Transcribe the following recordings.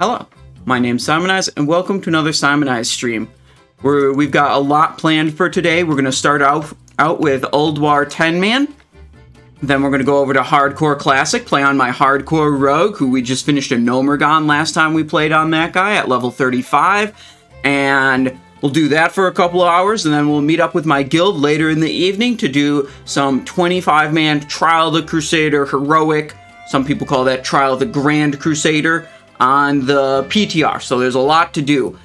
Hello, my name's Simonize, and welcome to another Simonize stream. We've got a lot planned for today. We're going to start out with Ulduar 10-man. Then we're going to go over to Hardcore Classic, play on my Hardcore Rogue, who we just finished a Nomergon last time we played on that guy at level 35. And we'll do that for a couple of hours, and then we'll meet up with my guild later in the evening to do some 25-man Trial of the Crusader Heroic. Some people call that Trial of the Grand Crusader on the PTR, so there's a lot to do.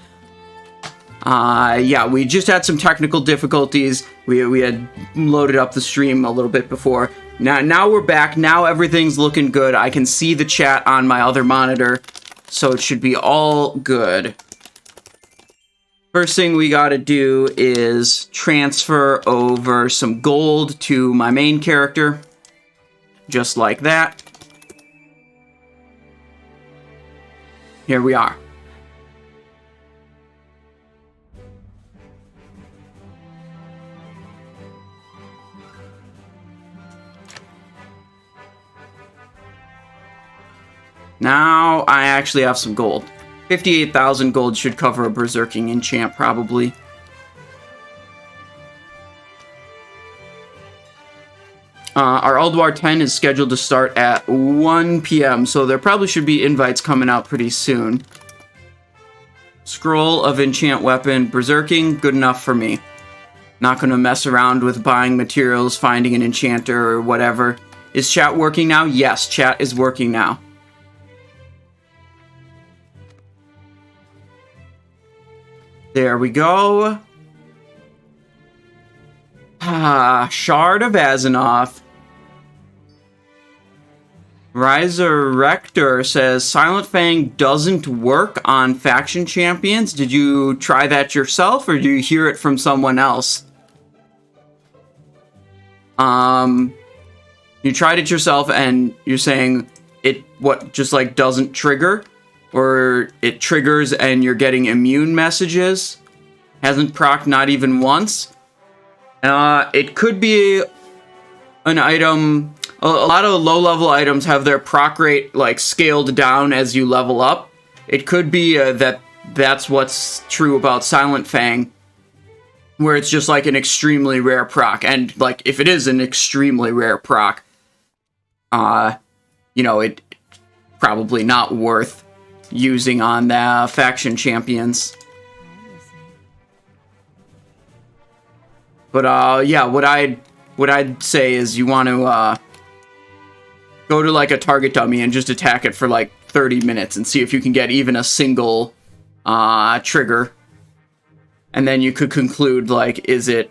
Yeah, we just had some technical difficulties. We had loaded up the stream a little bit before. Now we're back. Now everything's looking good. I can see the chat on my other monitor, so it should be all good. First thing we gotta do is transfer over some gold to my main character. Just like that. Here we are. Now I actually have some gold. 58,000 gold should cover a berserking enchant, probably. Our Ulduar 10 is scheduled to start at 1 p.m., so there probably should be invites coming out pretty soon. Scroll of enchant weapon, berserking, good enough for me. Not going to mess around with buying materials, finding an enchanter, or whatever. Is chat working now? Yes, chat is working now. There we go. Shard of Azzinoth. Riser says, Silent Fang doesn't work on faction champions. Did you try that yourself, or do you hear it from someone else? You tried it yourself, and you're saying it, just like doesn't trigger? Or it triggers and you're getting immune messages? Hasn't procced not even once? It could be an item. A lot of low-level items have their proc rate like scaled down as you level up. It could be that's what's true about Silent Fang, where it's just like an extremely rare proc. And like if it is an extremely rare proc, you know, it probably not worth using on the faction champions. But yeah, what I'd say is you want to go to like a target dummy and just attack it for like 30 minutes and see if you can get even a single trigger. And then you could conclude, like, is it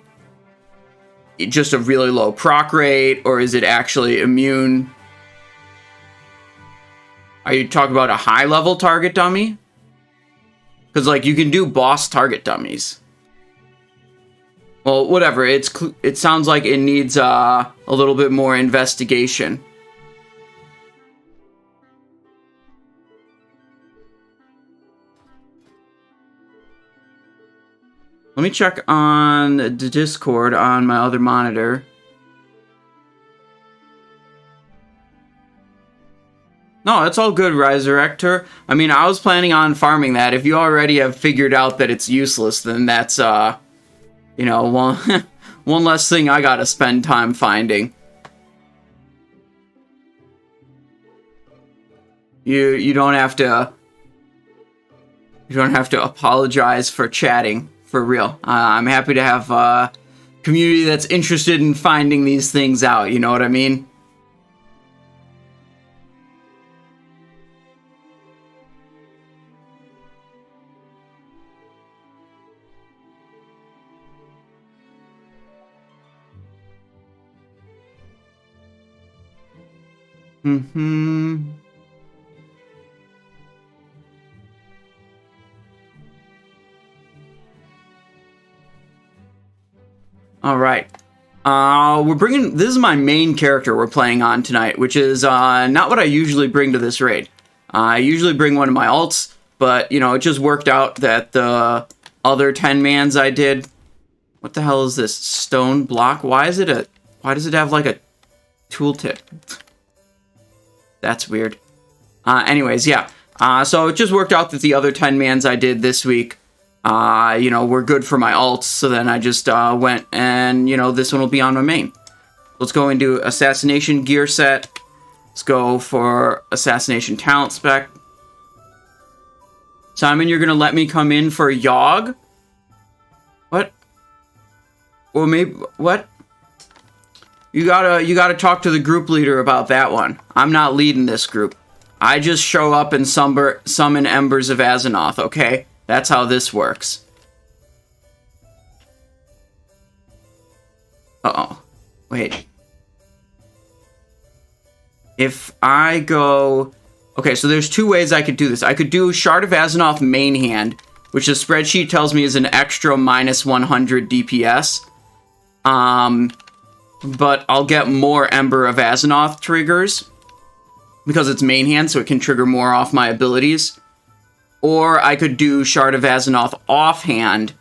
just a really low proc rate, or is it actually immune? Are you talking about a high-level target dummy? Because, like, you can do boss target dummies. Well, whatever. It sounds like it needs a little bit more investigation. Let me check on the Discord on my other monitor. No, it's all good, Riserector. I mean, I was planning on farming that. If you already have figured out that it's useless, then that's, you know, one less thing I gotta spend time finding. You don't have to... You don't have to apologize for chatting, for real. I'm happy to have a community that's interested in finding these things out, you know what I mean? All right. This is my main character we're playing on tonight, which is not what I usually bring to this raid. I usually bring one of my alts, but, you know, it just worked out that the other 10-mans I did... What the hell is this? Stone block? Why does it have, like, a tooltip? That's weird. Anyways, yeah. So it just worked out that the other 10 mans I did this week, you know, were good for my alts. So then I just went and, you know, this one will be on my main. Let's go into Assassination gear set. Let's go for Assassination talent spec. Simon, you're going to let me come in for Yogg? What? Or maybe, what? You gotta talk to the group leader about that one. I'm not leading this group. I just show up and summon Embers of Azzinoth, okay? That's how this works. Uh-oh. Wait. If I go... Okay, so there's two ways I could do this. I could do Shard of Azzinoth main hand, which the spreadsheet tells me is an extra minus 100 DPS. But I'll get more Ember of Azzinoth triggers because it's main hand, so it can trigger more off my abilities. Or I could do Shard of Azzinoth offhand,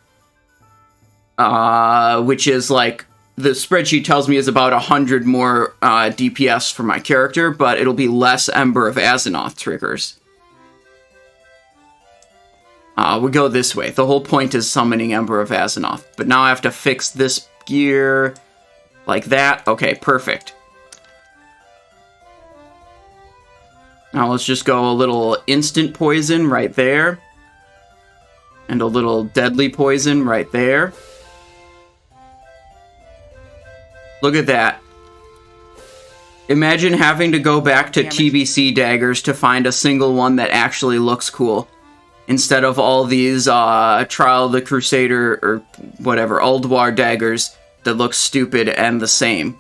which is like, the spreadsheet tells me is about 100 more DPS for my character, but it'll be less Ember of Azzinoth triggers. We go this way. The whole point is summoning Ember of Azzinoth. But now I have to fix this gear like that. Okay, perfect. Now let's just go a little instant poison right there. And a little deadly poison right there. Look at that. Imagine having to go back to TBC daggers to find a single one that actually looks cool. Instead of all these Trial of the Crusader or whatever, Ulduar daggers that look stupid and the same.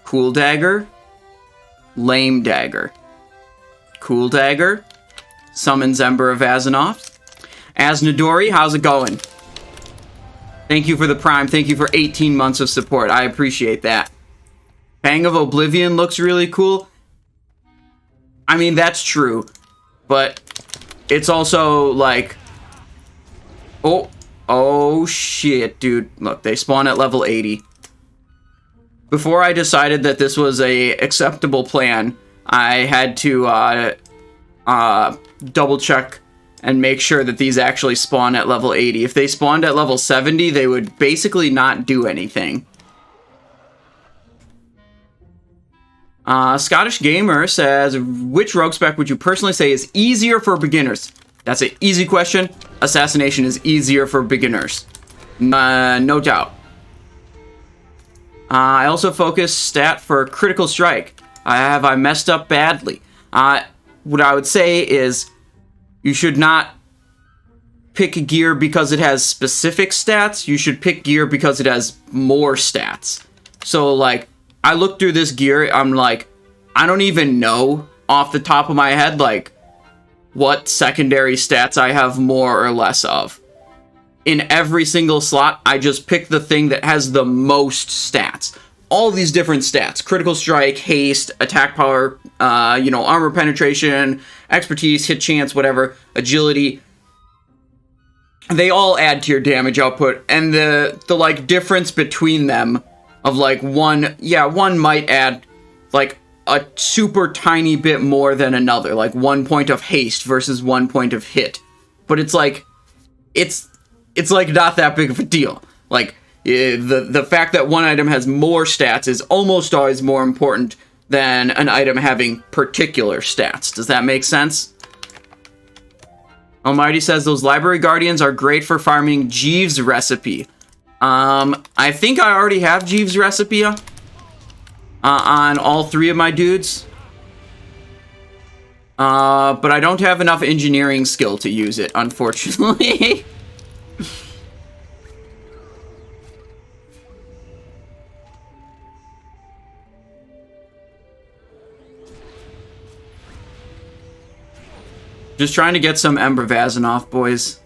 Cool dagger. Lame dagger. Cool dagger. Summons Ember of Azzinoth. Aznadori, how's it going? Thank you for the Prime. Thank you for 18 months of support. I appreciate that. Fang of Oblivion looks really cool. I mean, that's true. But it's also like... Oh shit, dude. Look, they spawn at level 80. Before I decided that this was a acceptable plan, I had to double check and make sure that these actually spawn at level 80. If they spawned at level 70, they would basically not do anything. Scottish Gamer says, which rogue spec would you personally say is easier for beginners? That's an easy question. Assassination is easier for beginners. No doubt. I also focus stat for critical strike. I messed up badly? What I would say is you should not pick a gear because it has specific stats. You should pick gear because it has more stats. So, like, I look through this gear, I'm like, I don't even know off the top of my head, like, what secondary stats I have more or less of. In every single slot, I just pick the thing that has the most stats. All these different stats. Critical strike, haste, attack power, you know, armor penetration, expertise, hit chance, whatever, agility. They all add to your damage output. And the like, difference between them of, like, one might add, like, a super tiny bit more than another. Like, 1 point of haste versus 1 point of hit. But it's like, it's like not that big of a deal. Like, the fact that one item has more stats is almost always more important than an item having particular stats. Does that make sense? Almighty says those library guardians are great for farming Jeeves' recipe. I think I already have Jeeves' recipe on all three of my dudes. But I don't have enough engineering skill to use it, unfortunately. Just trying to get some Ember of Azzinoth, boys.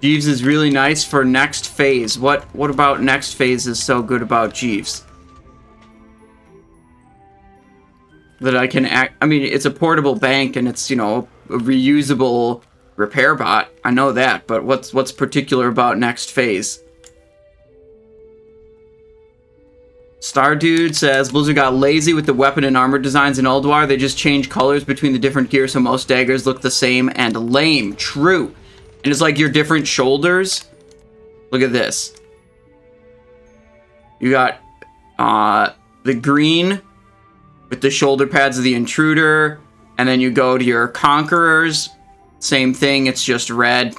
Jeeves is really nice for next phase. What about next phase is so good about Jeeves? That I can I mean, it's a portable bank and it's, you know, a reusable repair bot. I know that, but what's particular about next phase? Star Dude says, Blizzard got lazy with the weapon and armor designs in Ulduar. They just changed colors between the different gear so most daggers look the same and lame. True. And it's like your different shoulders. Look at this. You got the green with the shoulder pads of the Intruder. And then you go to your Conquerors. Same thing, it's just red.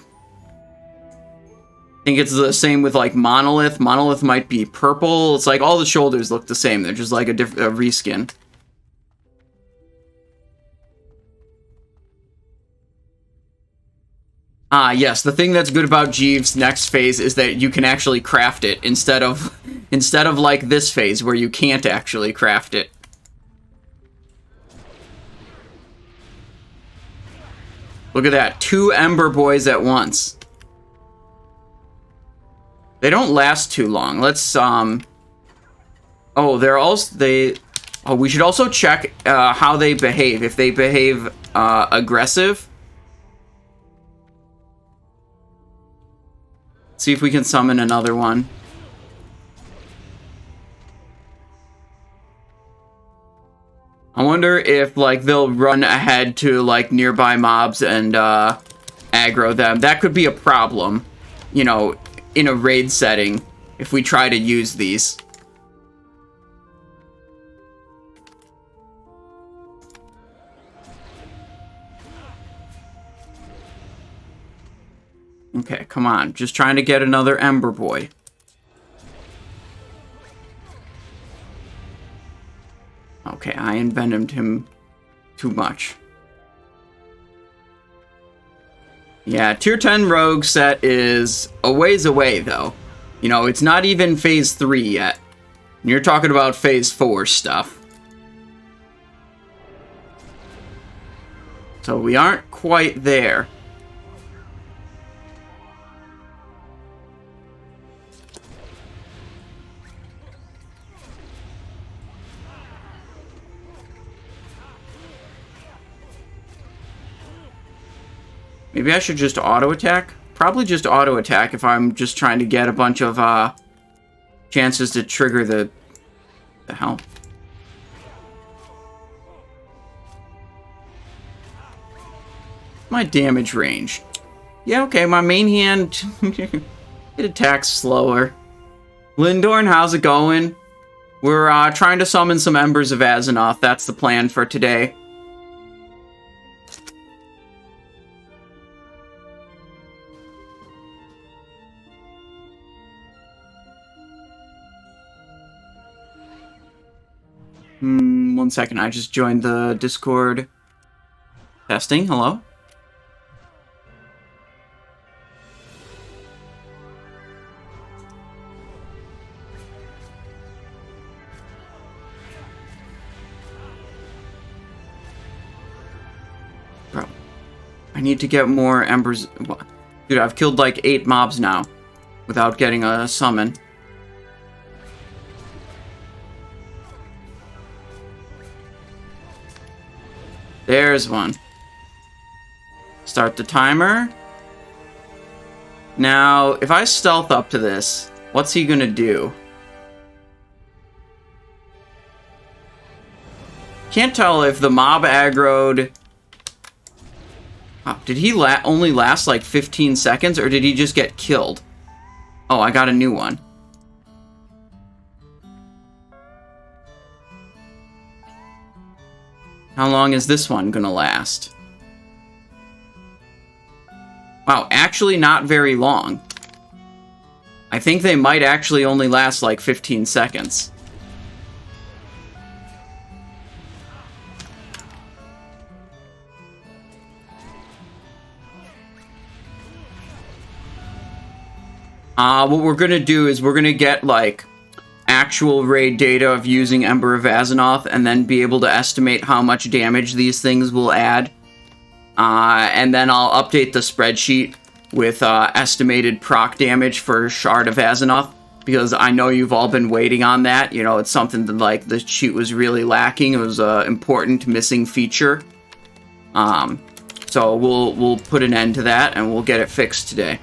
I think it's the same with like Monolith. Monolith might be purple. It's like all the shoulders look the same. They're just like a reskin. Yes, the thing that's good about Jeeves' next phase is that you can actually craft it instead of like this phase where you can't actually craft it. Look at that, 2 Ember Boys at once. They don't last too long. Let's oh, we should also check how they behave. If they behave aggressive. See if we can summon another one. I wonder if, like, they'll run ahead to, like, nearby mobs and, aggro them. That could be a problem, you know, in a raid setting, if we try to use these. Okay, come on. Just trying to get another Ember Boy. Okay, I envenomed him too much. Yeah, tier 10 rogue set is a ways away, though. You know, it's not even phase 3 yet. You're talking about phase 4 stuff. So we aren't quite there. Maybe I should just auto-attack? Probably just auto-attack if I'm just trying to get a bunch of chances to trigger the hell. My damage range. Yeah, okay, my main hand, it attacks slower. Lindorn, how's it going? We're trying to summon some Embers of Azzinoth. That's the plan for today. One second, I just joined the Discord. Testing, hello? Bro, I need to get more Embers. Dude, I've killed like 8 mobs now without getting a summon. There's one. Start the timer. Now, if I stealth up to this, what's he gonna do? Can't tell if the mob aggroed. Oh, did he only last like 15 seconds, or did he just get killed? Oh, I got a new one. How long is this one gonna last? Wow, actually not very long. I think they might actually only last like 15 seconds. What we're gonna do is we're gonna get like actual raid data of using Ember of Azzinoth and then be able to estimate how much damage these things will add. And then I'll update the spreadsheet with estimated proc damage for Shard of Azzinoth, because I know you've all been waiting on that. You know, it's something that like the sheet was really lacking. It was an important missing feature. So we'll put an end to that and we'll get it fixed today.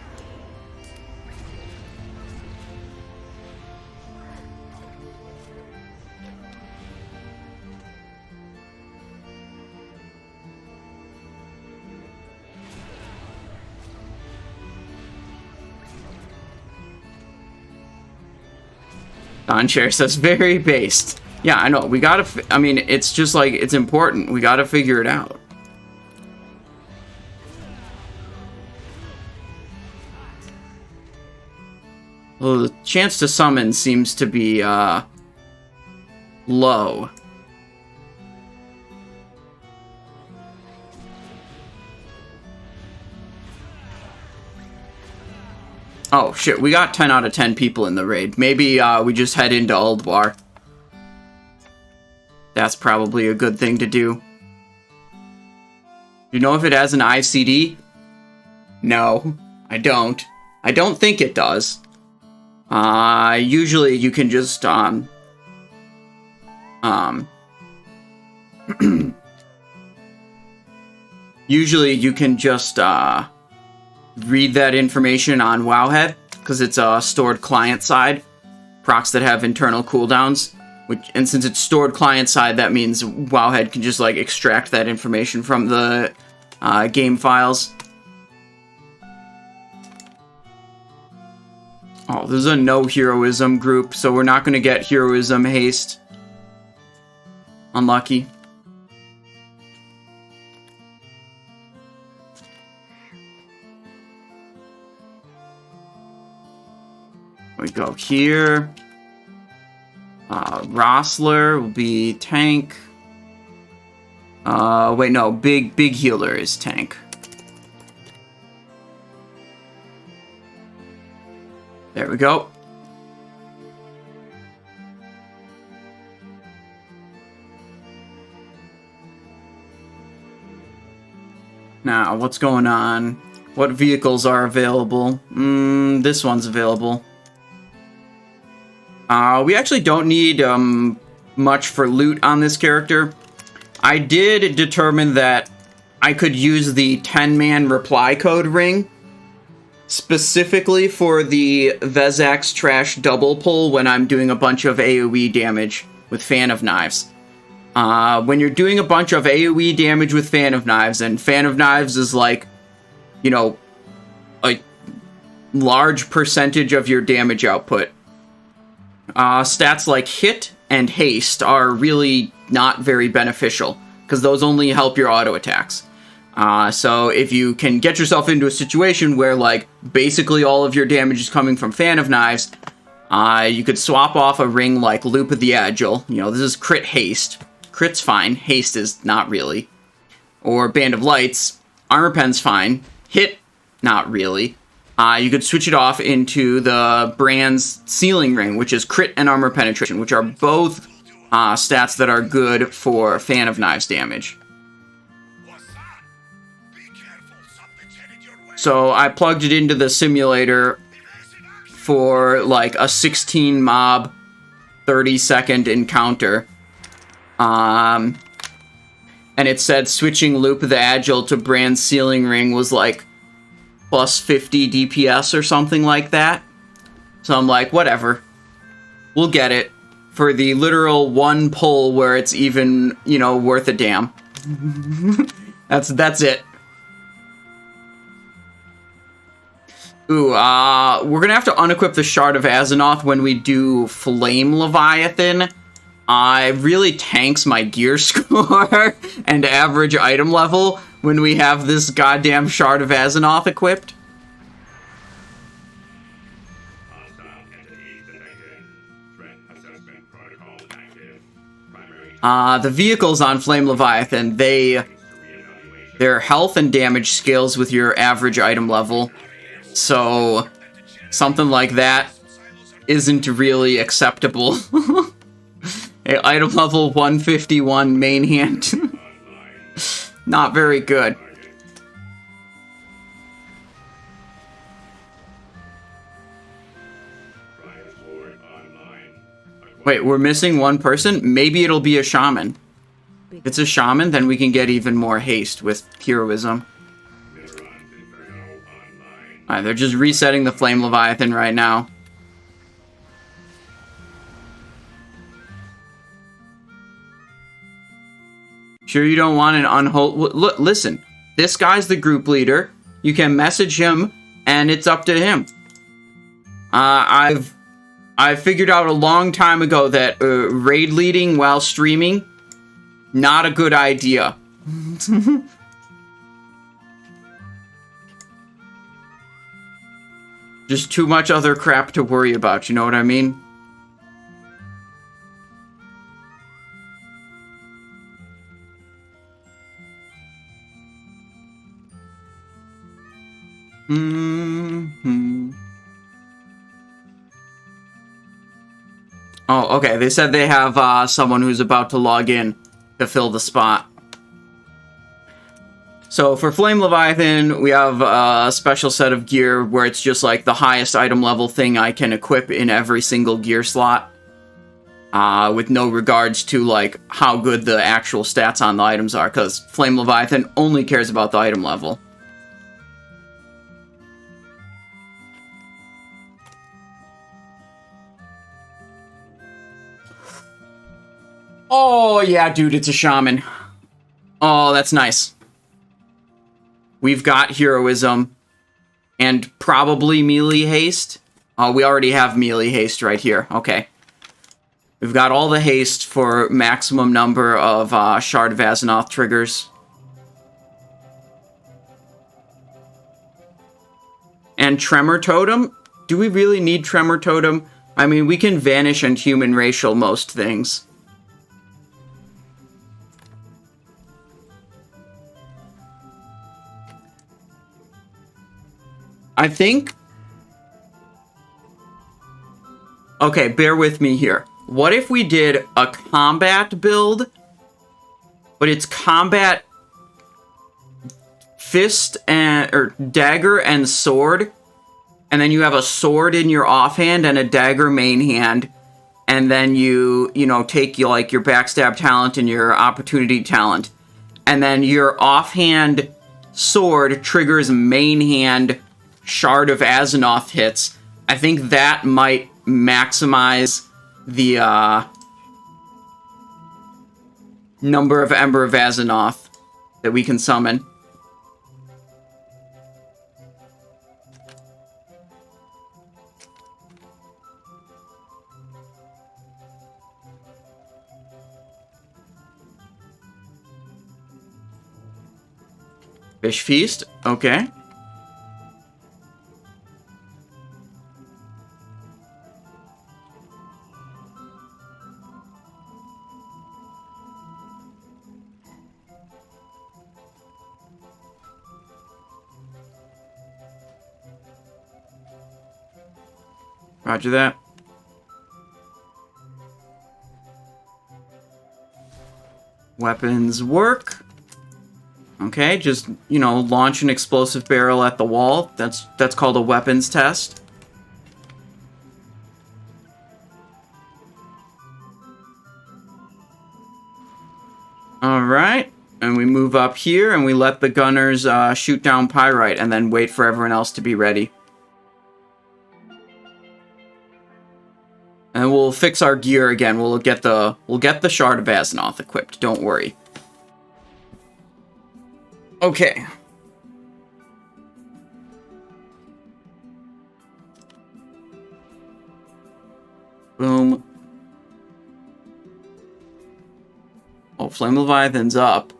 Don Chair says, very based. Yeah, I know. We gotta... I mean, it's just like, it's important. We gotta figure it out. Well, the chance to summon seems to be, low. Oh, shit. We got 10 out of 10 people in the raid. Maybe, we just head into Ulduar. That's probably a good thing to do. You know if it has an ICD? No, I don't. I don't think it does. Usually you can just, usually you can just, read that information on Wowhead, because it's stored client-side. Procs that have internal cooldowns. And since it's stored client-side, that means Wowhead can just, like, extract that information from the game files. Oh, there's a no heroism group, so we're not going to get heroism haste. Unlucky. We go here. Rossler will be tank. Wait, no, big healer is tank. There we go. Now, what's going on? What vehicles are available? This one's available. We actually don't need much for loot on this character. I did determine that I could use the 10-man reply code ring specifically for the Vezax trash double pull when I'm doing a bunch of AoE damage with Fan of Knives. When you're doing a bunch of AoE damage with Fan of Knives, and Fan of Knives is like, you know, a large percentage of your damage output. Stats like hit and haste are really not very beneficial, because those only help your auto attacks. So if you can get yourself into a situation where, like, basically all of your damage is coming from Fan of Knives, you could swap off a ring like Loop of the Agile. You know, this is crit haste. Crit's fine. Haste is not really. Or Band of Lights. Armor Pen's fine. Hit, not really. You could switch it off into the Brand's Sealing Ring, which is crit and armor penetration, which are both stats that are good for Fan of Knives damage. So I plugged it into the simulator for like a 16 mob 30-second encounter. And it said switching Loop of the Agile to Brand's Sealing Ring was like plus 50 DPS or something like that. So I'm like, whatever. We'll get it for the literal one pull where it's even, you know, worth a damn. That's it. Ooh, we're gonna have to unequip the Shard of Azzinoth when we do Flame Leviathan. It really tanks my gear score and average item level when we have this goddamn Shard of Azzinoth equipped. The vehicles on Flame Leviathan, their health and damage scales with your average item level. So, something like that isn't really acceptable. Item level 151 main hand. Not very good. Wait, we're missing one person? Maybe it'll be a shaman. If it's a shaman, then we can get even more haste with heroism. Alright, they're just resetting the Flame Leviathan right now. Sure you don't want an unholy... Look, listen. This guy's the group leader. You can message him, and it's up to him. I've I figured out a long time ago that raid leading while streaming, not a good idea. Just too much other crap to worry about, you know what I mean? Mm-hmm. Oh, okay. They said they have someone who's about to log in to fill the spot. So for Flame Leviathan, we have a special set of gear where it's just like the highest item level thing I can equip in every single gear slot. With no regards to like how good the actual stats on the items are, because Flame Leviathan only cares about the item level. Oh, yeah, dude, it's a shaman. Oh, that's nice. We've got heroism and probably melee haste. Oh, we already have melee haste right here. Okay. We've got all the haste for maximum number of Shard of Azzinoth triggers. And Tremor Totem? Do we really need Tremor Totem? I mean, we can vanish and human racial most things. I think... Okay, bear with me here. What if we did a combat build, but it's combat fist and or dagger and sword, and then you have a sword in your offhand and a dagger main hand, and then you know, take like your backstab talent and your opportunity talent, and then your offhand sword triggers main hand Shard of Azzinoth hits. I think that might maximize the number of Ember of Azzinoth that we can summon. Fish Feast, okay. Roger that. Weapons work. Okay, just, you know, launch an explosive barrel at the wall. That's called a weapons test. Alright, and we move up here and we let the gunners shoot down Pyrite and then wait for everyone else to be ready. And we'll fix our gear again. We'll get the Shard of Azzinoth equipped. Don't worry. Okay. Boom. Oh, Flame Leviathan's up.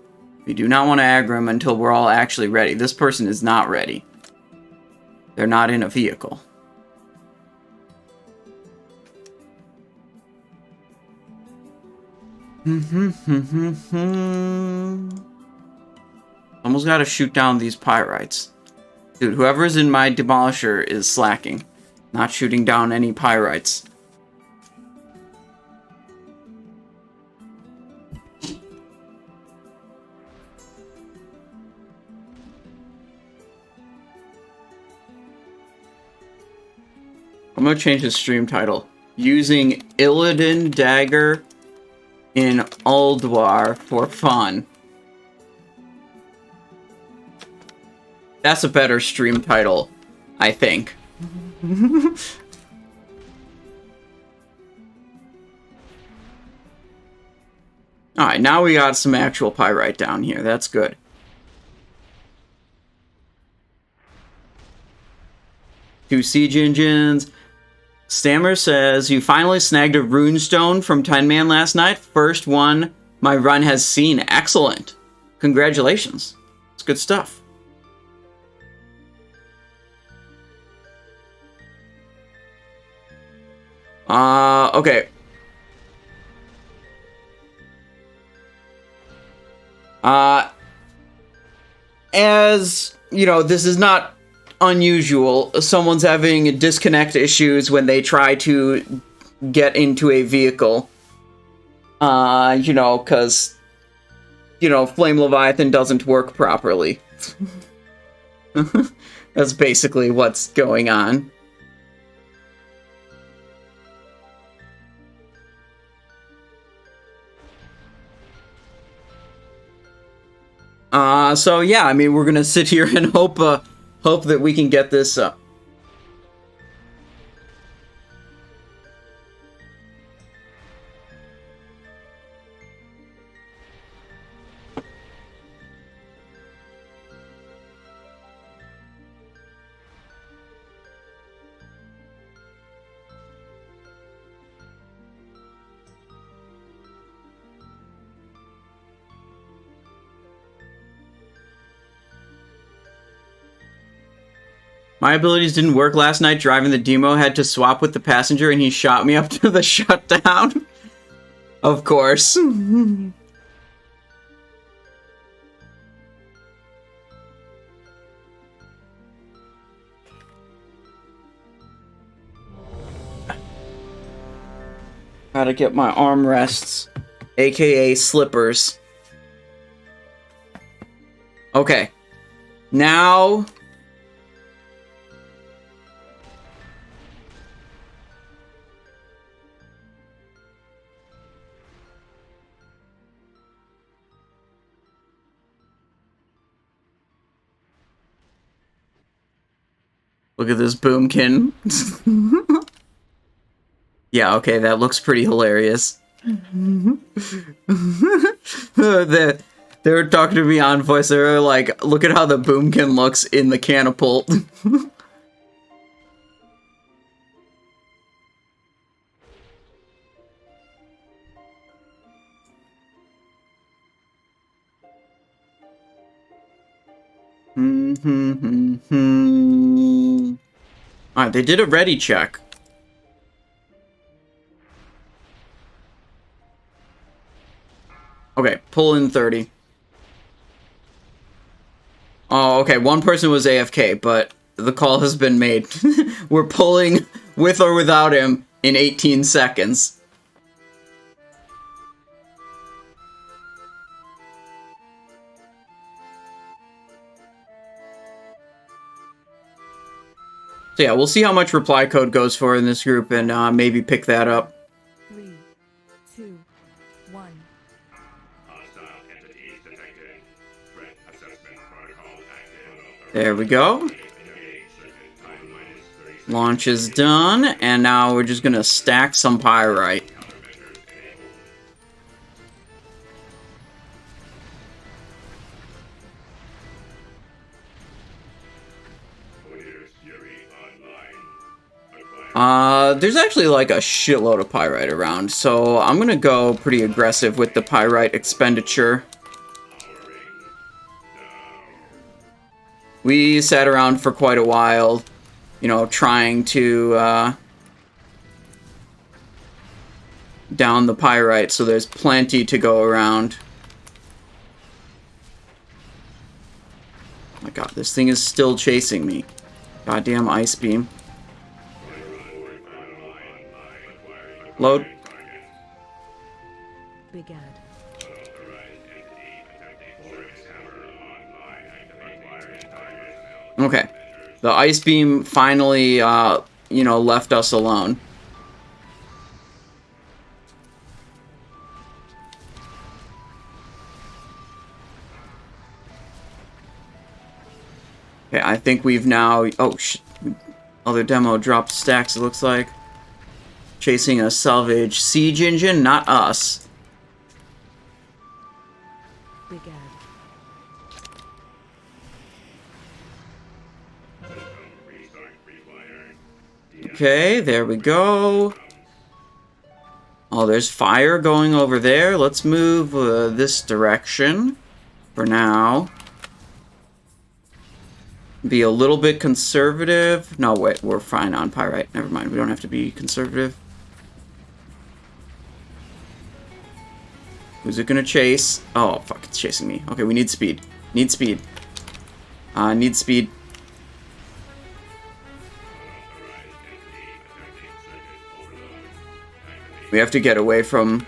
We do not want to aggro him until we're all actually ready. This person is not ready. They're not in a vehicle. Almost gotta shoot down these pyrites. Dude, whoever's in my demolisher is slacking. Not shooting down any pyrites. I'm gonna change the stream title. Using ILLIDAN Dagger in Ulduar for fun. That's a better stream title, I think. Alright, now we got some actual pyrite down here. That's good. Two siege engines. Stammer says, you finally snagged a runestone from 10-man last night. First one my run has seen. Excellent. Congratulations. It's good stuff. Okay. As, you know, this is not unusual. Someone's having disconnect issues when they try to get into a vehicle. You know, because, you know, Flame Leviathan doesn't work properly. That's basically what's going on. So yeah, I mean, we're gonna sit here and hope that we can get this up. My abilities didn't work last night driving the demo. Had to swap with the passenger and he shot me up to the shutdown. Of course. Gotta get my armrests, aka slippers. Okay. Now... Look at this boomkin. Yeah, okay, that looks pretty hilarious. They were talking to me on voice, they were like, look at how the boomkin looks in the catapult. Alright, they did a ready check. Okay, pull in 30. Oh, okay, one person was AFK, but the call has been made. We're pulling with or without him in 18 seconds. So yeah, we'll see how much reply code goes for in this group and maybe pick that up. 3, 2, 1. There we go. Launch is done, and now we're just gonna stack some pyrite. There's actually like a shitload of pyrite around, so I'm gonna go pretty aggressive with the pyrite expenditure. We sat around for quite a while, you know, trying to, down the pyrite, so there's plenty to go around. Oh my god, this thing is still chasing me. Goddamn ice beam. Load. Big ad. Okay. The ice beam finally, you know, left us alone. Okay, I think we've now... Oh, shit. Other demo dropped stacks, it looks like. Chasing a salvage siege engine, not us. Big ad. Okay, there we go. Oh, there's fire going over there. Let's move this direction for now. Be a little bit conservative. No, wait, we're fine on pyrite. Never mind, we don't have to be conservative. Who's it gonna chase? Oh, fuck, it's chasing me. Okay, we need speed. Need speed. Need speed. We have to get away from...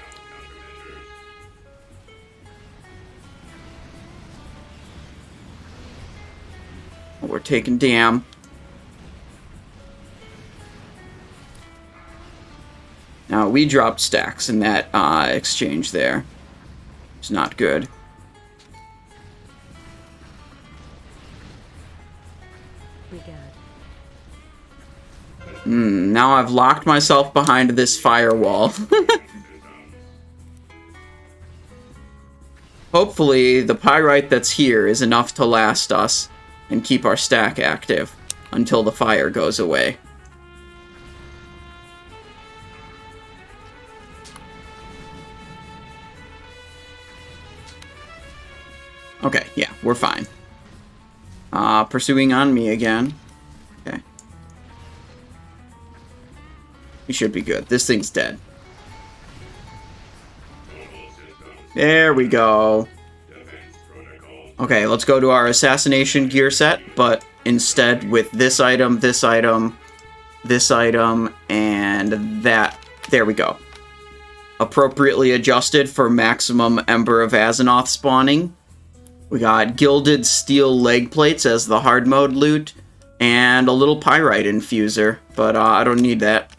Oh, we're taking damn. Now, we dropped stacks in that exchange there. It's not good. Now I've locked myself behind this firewall. Hopefully, the pyrite that's here is enough to last us and keep our stack active until the fire goes away. Okay, yeah, we're fine. Pursuing on me again. Okay. We should be good. This thing's dead. There we go. Okay, let's go to our assassination gear set, but instead with this item, this item, this item, and that. There we go. Appropriately adjusted for maximum Ember of Azzinoth spawning. We got gilded steel leg plates as the hard mode loot, and a little pyrite infuser, but I don't need that.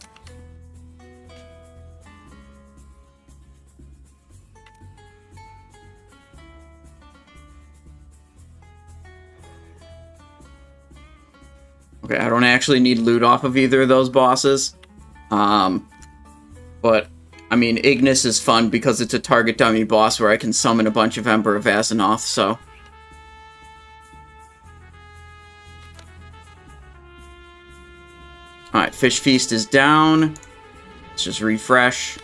Okay, I don't actually need loot off of either of those bosses. But, I mean, Ignis is fun because it's a target dummy boss where I can summon a bunch of Ember of Azzinoth, so... Alright, Fish Feast is down. Let's just refresh.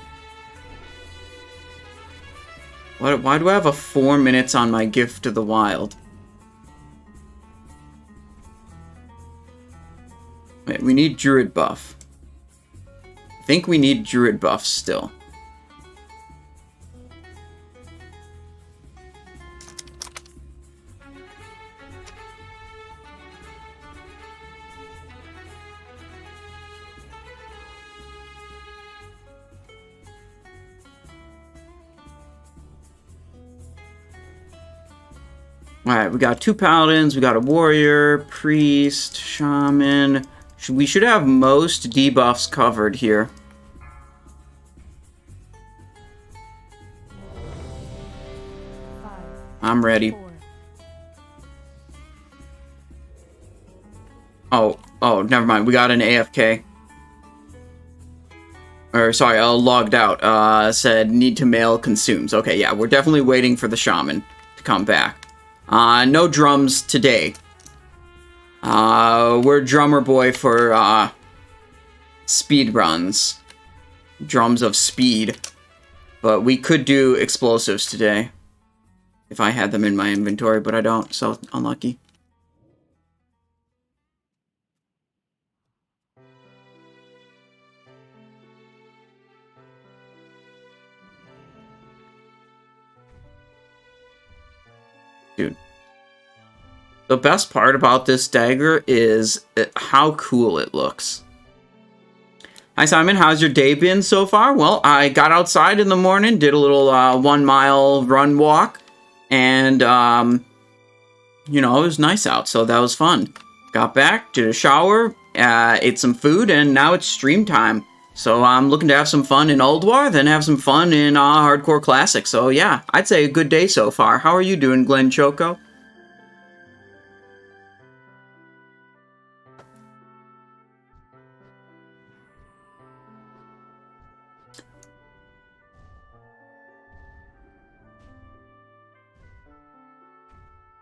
Why do I have a 4 minutes on my Gift to the Wild? Wait, we need Druid buff. I think we need Druid buff still. Alright, we got 2 paladins, we got a warrior, priest, shaman. We should have most debuffs covered here. I'm ready. Oh, never mind. We got an AFK. Or, sorry, logged out. Said, need to mail consumes. Okay, yeah, we're definitely waiting for the shaman to come back. No drums today. We're drummer boy for, speed runs. Drums of speed. But we could do explosives today. If I had them in my inventory, but I don't, so unlucky. Dude. The best part about this dagger is how cool it looks. Hi Simon, how's your day been so far? Well, I got outside in the morning, did a little 1 mile run walk, and you know, it was nice out, so that was fun. Got back, did a shower, ate some food, and now it's stream time. So I'm looking to have some fun in Ulduar, then have some fun in Hardcore Classic. So yeah, I'd say a good day so far. How are you doing, Glenn Choco?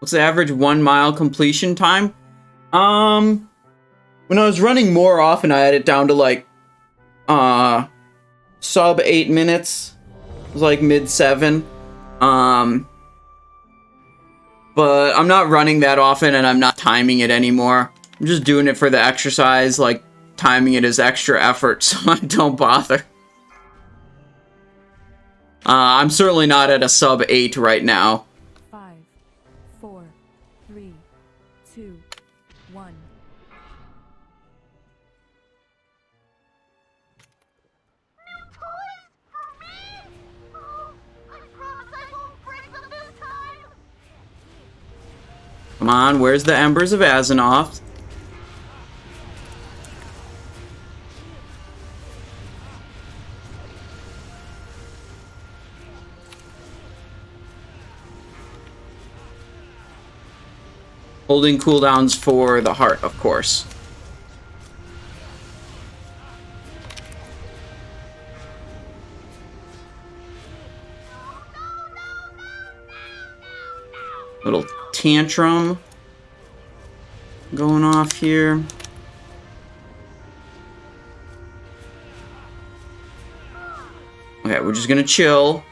What's the average 1 mile completion time? When I was running more often, I had it down to like sub 8 minutes. It was like mid 7. But I'm not running that often, and I'm not timing it anymore. I'm just doing it for the exercise, like timing it as extra effort, so I don't bother. I'm certainly not at a sub 8 right now. 5, 4, 3, 2, 1. Come on, where's the Embers of Azzinoth? Holding cooldowns for the heart, of course. Little tantrum going off here. Okay, we're just gonna chill.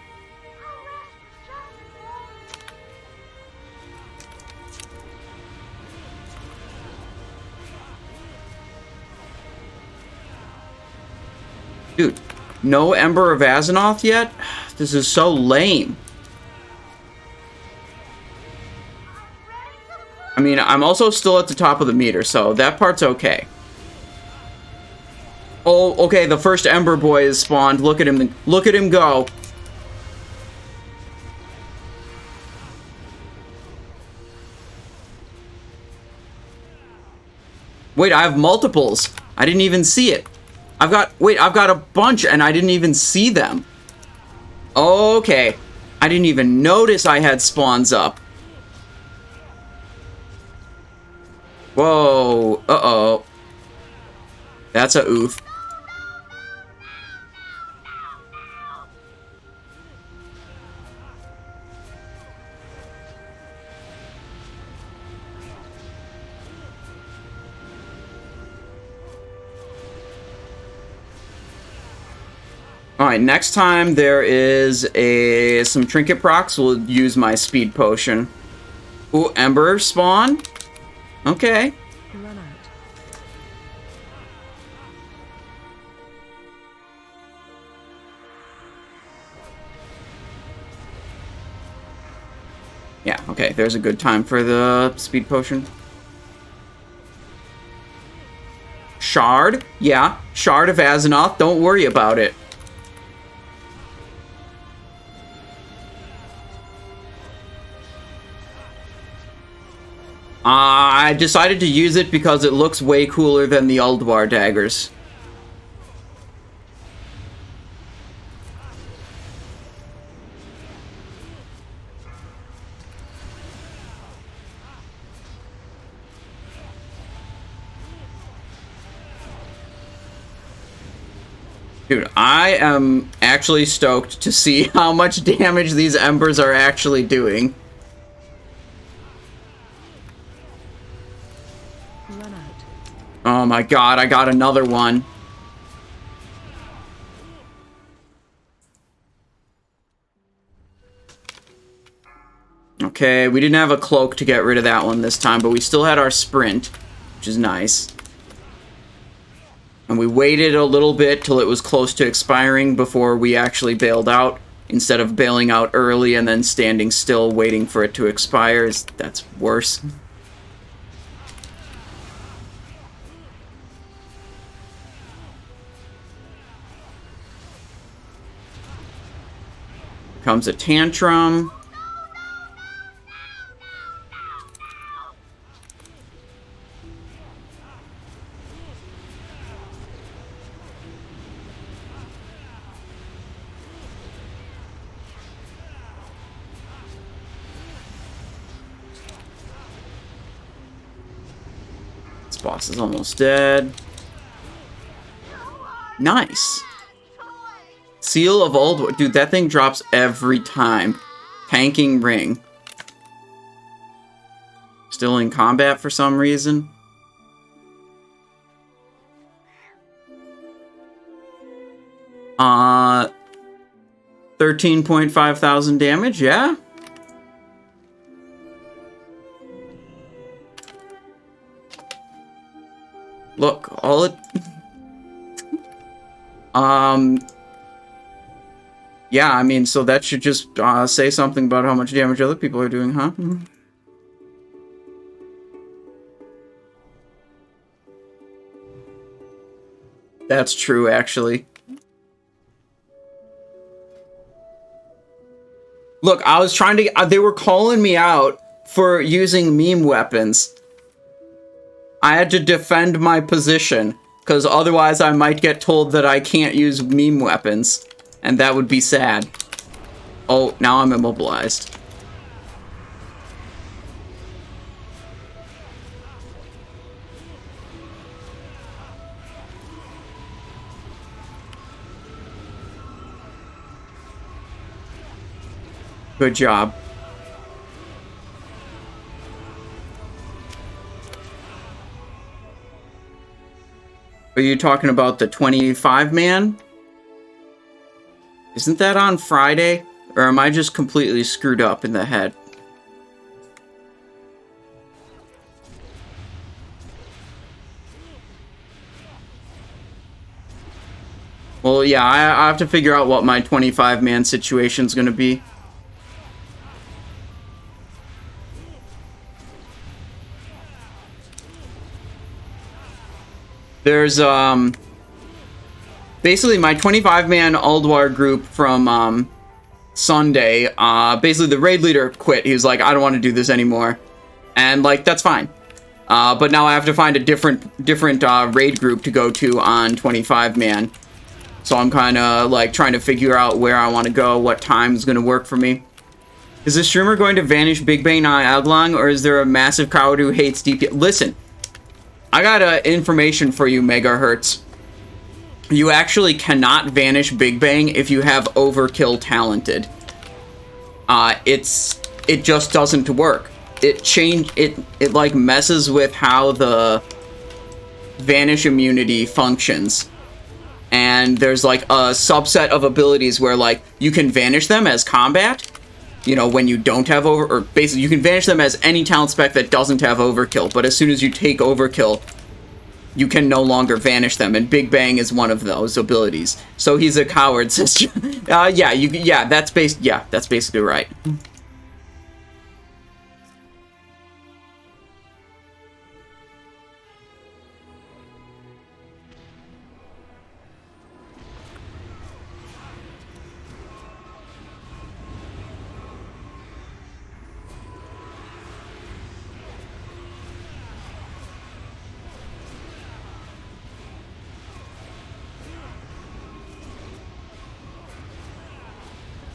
Dude, no Ember of Azzinoth yet? This is so lame. I mean, I'm also still at the top of the meter, so that part's okay. Oh, okay, the first Ember boy is spawned. Look at him. Look at him go. Wait, I have multiples. I didn't even see it. I've got a bunch and I didn't even see them. Okay. I didn't even notice I had spawns up. Whoa. Uh-oh. That's a oof. Alright, next time there is some trinket procs, we'll use my speed potion. Ooh, Ember spawn? Okay. Run out. Yeah, okay, there's a good time for the speed potion. Shard? Yeah, Shard of Azzinoth, don't worry about it. I decided to use it because it looks way cooler than the Ulduar daggers. Dude, I am actually stoked to see how much damage these embers are actually doing. Run out. Oh my god, I got another one. Okay, we didn't have a cloak to get rid of that one this time, but we still had our sprint, which is nice. And we waited a little bit till it was close to expiring before we actually bailed out, instead of bailing out early and then standing still waiting for it to expire. That's worse. Comes a tantrum. This boss is almost dead. Nice. Seal of Ulduar. Dude, that thing drops every time. Tanking ring. Still in combat for some reason. 13.5 thousand damage, yeah. Look, all it... Yeah, I mean, so that should just say something about how much damage other people are doing, huh? That's true, actually. Look, I was trying to... they were calling me out for using meme weapons. I had to defend my position, because otherwise I might get told that I can't use meme weapons. And that would be sad. Oh, now I'm immobilized. Good job. Are you talking about the 25-man? Isn't that on Friday? Or am I just completely screwed up in the head? Well, yeah, I have to figure out what my 25-man situation's gonna be. There's, basically my 25-man Ulduar group from, Sunday, basically the raid leader quit. He was like, I don't want to do this anymore. And, like, that's fine. But now I have to find a different raid group to go to on 25-man. So I'm kind of, like, trying to figure out where I want to go, what time's going to work for me. Is the streamer going to vanish Big Bang on Algalon, or is there a massive coward who hates DP? Listen, I got information for you, Megahertz. You actually cannot vanish Big Bang if you have Overkill talented. It just doesn't work. It like messes with how the vanish immunity functions. And there's like a subset of abilities where like you can vanish them as combat, you know, when you don't have or basically you can vanish them as any talent spec that doesn't have Overkill, but as soon as you take Overkill, you can no longer vanish them, and Big Bang is one of those abilities. So he's a coward, sister. That's basically right.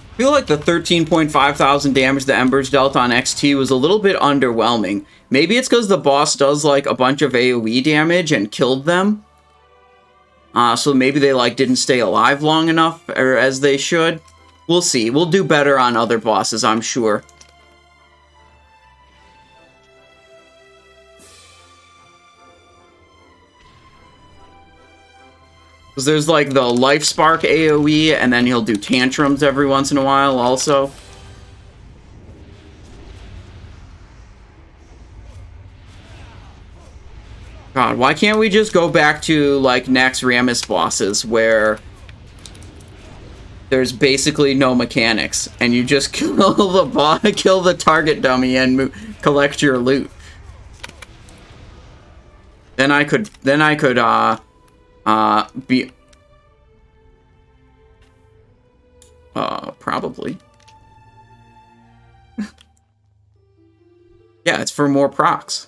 I feel like the 13.5 thousand damage the Embers dealt on XT was a little bit underwhelming. Maybe it's because the boss does like a bunch of AoE damage and killed them. So maybe they like didn't stay alive long enough, or as they should. We'll see. We'll do better on other bosses, I'm sure. Because there's like the Life Spark AoE, and then he'll do tantrums every once in a while also. God, why can't we just go back to like Nax Ramus bosses where there's basically no mechanics and you just kill the boss, kill the target dummy and collect your loot. Then I could be... probably. Yeah, it's for more procs.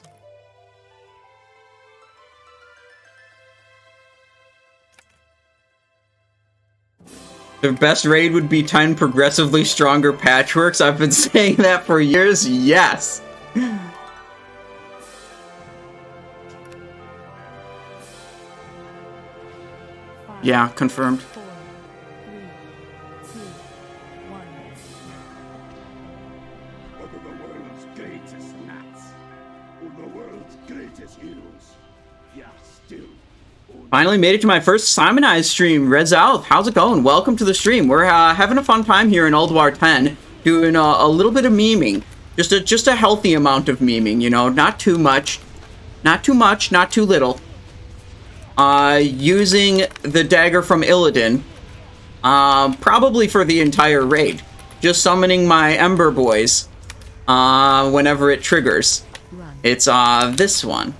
The best raid would be 10 progressively stronger patchworks. I've been saying that for years. Yes. Yeah, confirmed. 4, 3, 2, 1. One of the world's greatest gnats, one of the world's greatest heroes. Yeah, still, Finally made it to my first Simonized stream. Red South, how's it going? Welcome to the stream. We're having a fun time here in Ulduar 10, doing a little bit of memeing. Just a healthy amount of memeing, you know, not too much. Not too much, not too little. Using the Dagger from Illidan, probably for the entire raid. Just summoning my Ember Boys, whenever it triggers. It's, this one.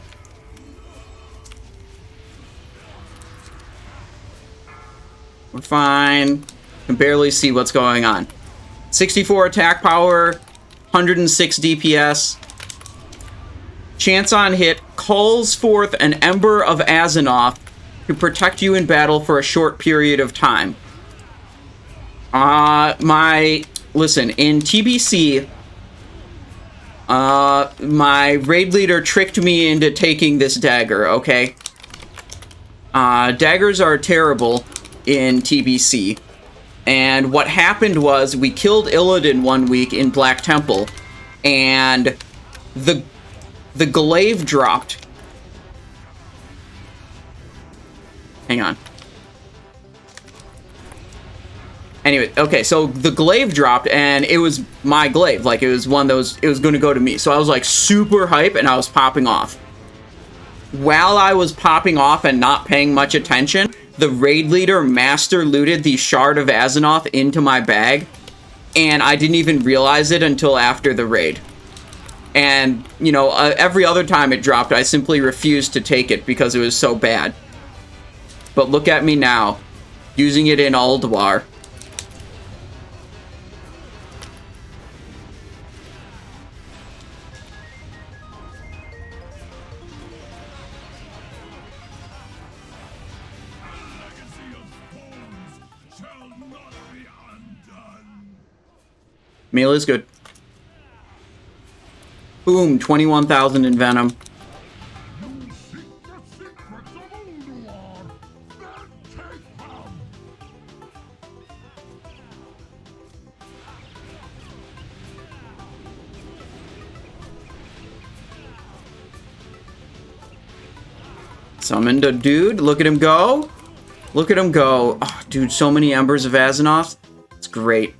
We're fine. Can barely see what's going on. 64 attack power, 106 DPS. Chance on hit calls forth an Ember of Azzinoth to protect you in battle for a short period of time. Listen, in TBC, my raid leader tricked me into taking this dagger, okay? Daggers are terrible in TBC. And what happened was we killed Illidan one week in Black Temple, and the glaive dropped. Hang on. Anyway, okay, so the glaive dropped, and it was my glaive. Like, it was one that was, it was going to go to me. So I was, like, super hype, and I was popping off. While I was popping off and not paying much attention, the raid leader master looted the Shard of Azzinoth into my bag, and I didn't even realize it until after the raid. And, you know, every other time it dropped, I simply refused to take it because it was so bad. But look at me now, using it in Ulduar. Melee is good. Boom, 21,000 in Venom. Summoned a dude. Look at him go. Look at him go. Oh, dude, so many Embers of Azzinoth. It's great.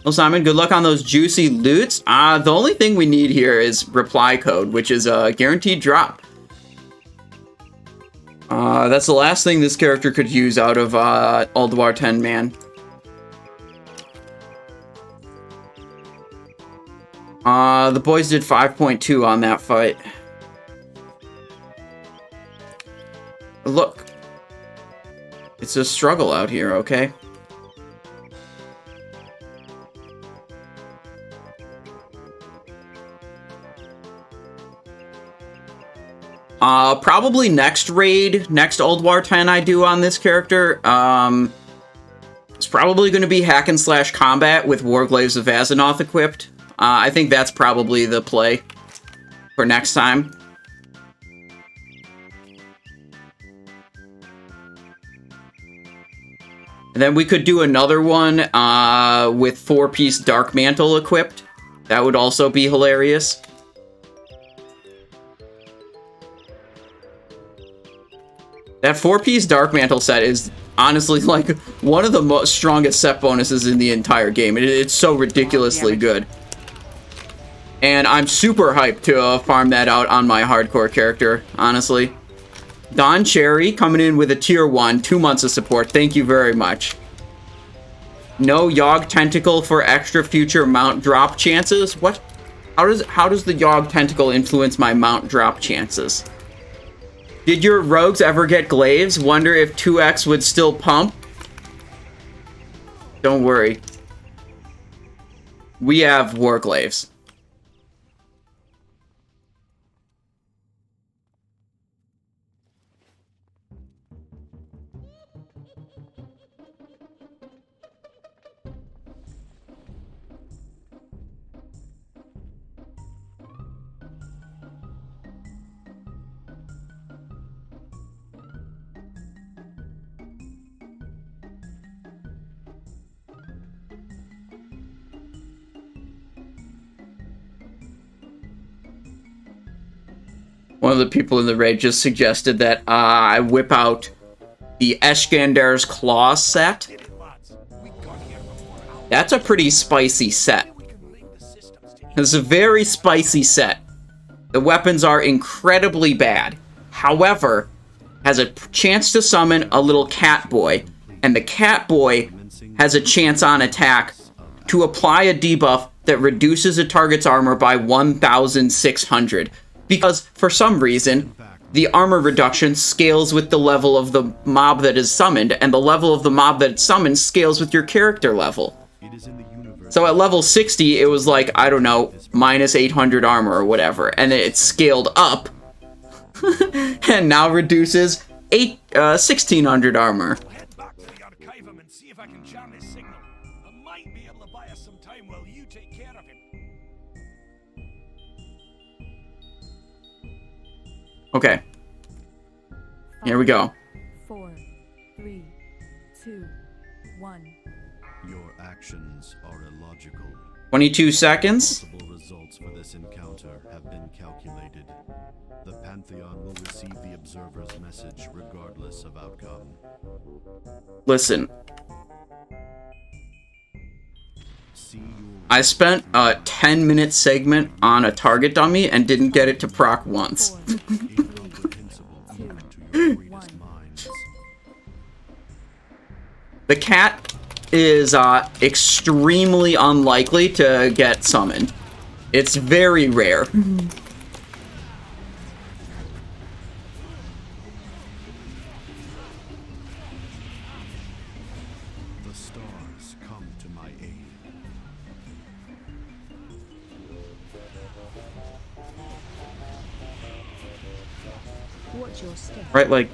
Well, Simon, good luck on those juicy loots. The only thing we need here is reply code, which is a guaranteed drop. That's the last thing this character could use out of Ulduar 10 man. The boys did 5.2 on that fight. Look. It's a struggle out here, okay? Probably next raid, next Ulduar 10 I do on this character, it's probably going to be hack and slash combat with Warglaives of Azzinoth equipped. I think that's probably the play for next time. And then we could do another one, with 4-piece Dark Mantle equipped. That would also be hilarious. That 4-piece Dark Mantle set is honestly like one of the most strongest set bonuses in the entire game. It's so ridiculously good. And I'm super hyped to farm that out on my hardcore character, honestly. Don Cherry coming in with a tier 1, 2 months of support. Thank you very much. No Yogg Tentacle for extra future mount drop chances? What? How does the Yogg Tentacle influence my mount drop chances? Did your rogues ever get glaives? Wonder if 2x would still pump? Don't worry. We have Warglaives. One of the people in the raid just suggested that I whip out the Eskandar's Claw set. That's a pretty spicy set. It's a very spicy set. The weapons are incredibly bad. However, has a chance to summon a little cat boy, and the cat boy has a chance on attack to apply a debuff that reduces a target's armor by 1,600. Because, for some reason, the armor reduction scales with the level of the mob that is summoned, and the level of the mob that it's summoned scales with your character level. So at level 60, it was like, I don't know, minus 800 armor or whatever, and it scaled up, and now reduces 1,600 armor. Head back to the Archivum and see if I can jam his signal. I might be able to buy us some time while you take care of him. Okay. Here we go. 4, 3, 2, 1. Your actions are illogical. 22 seconds. Possible results for this encounter have been calculated. The Pantheon will receive the observer's message regardless of outcome. Listen. See your I spent a 10-minute segment on a target dummy and didn't get it to proc once. 4, incomprehensible even to your greatest minds. The cat is extremely unlikely to get summoned. It's very rare. The stars come to my aid. Watch your step. Right, like...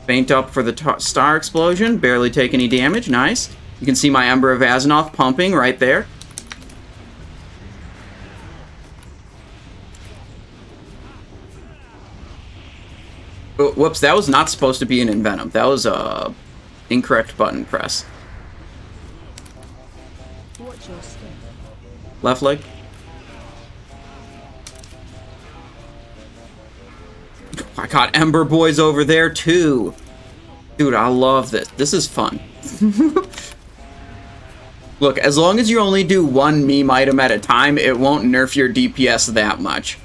Faint up for the star explosion. Barely take any damage. Nice. You can see my Ember of Azzinoth pumping right there. Oh, whoops, that was not supposed to be an Envenom. That was a incorrect button press. Watch your step. Left leg. I got Ember Boys over there too. Dude, I love this. This is fun. Look, as long as you only do one meme item at a time, it won't nerf your DPS that much.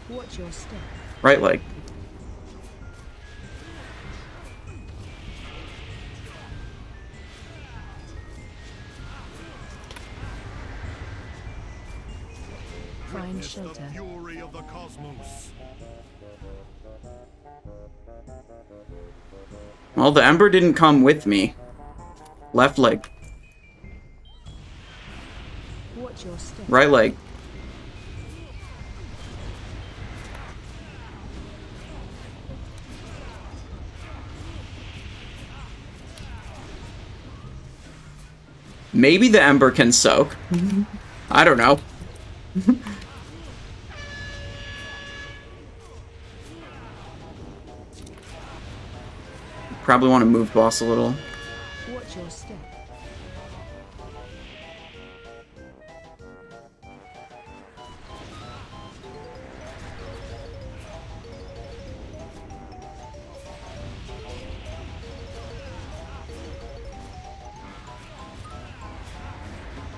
Watch your step. Right leg. Find The shelter. fury of the cosmos. Well, the Ember didn't come with me. Left leg. Watch your step. Right leg. Maybe the Ember can soak. I don't know. Probably want to move boss a little. Watch your step.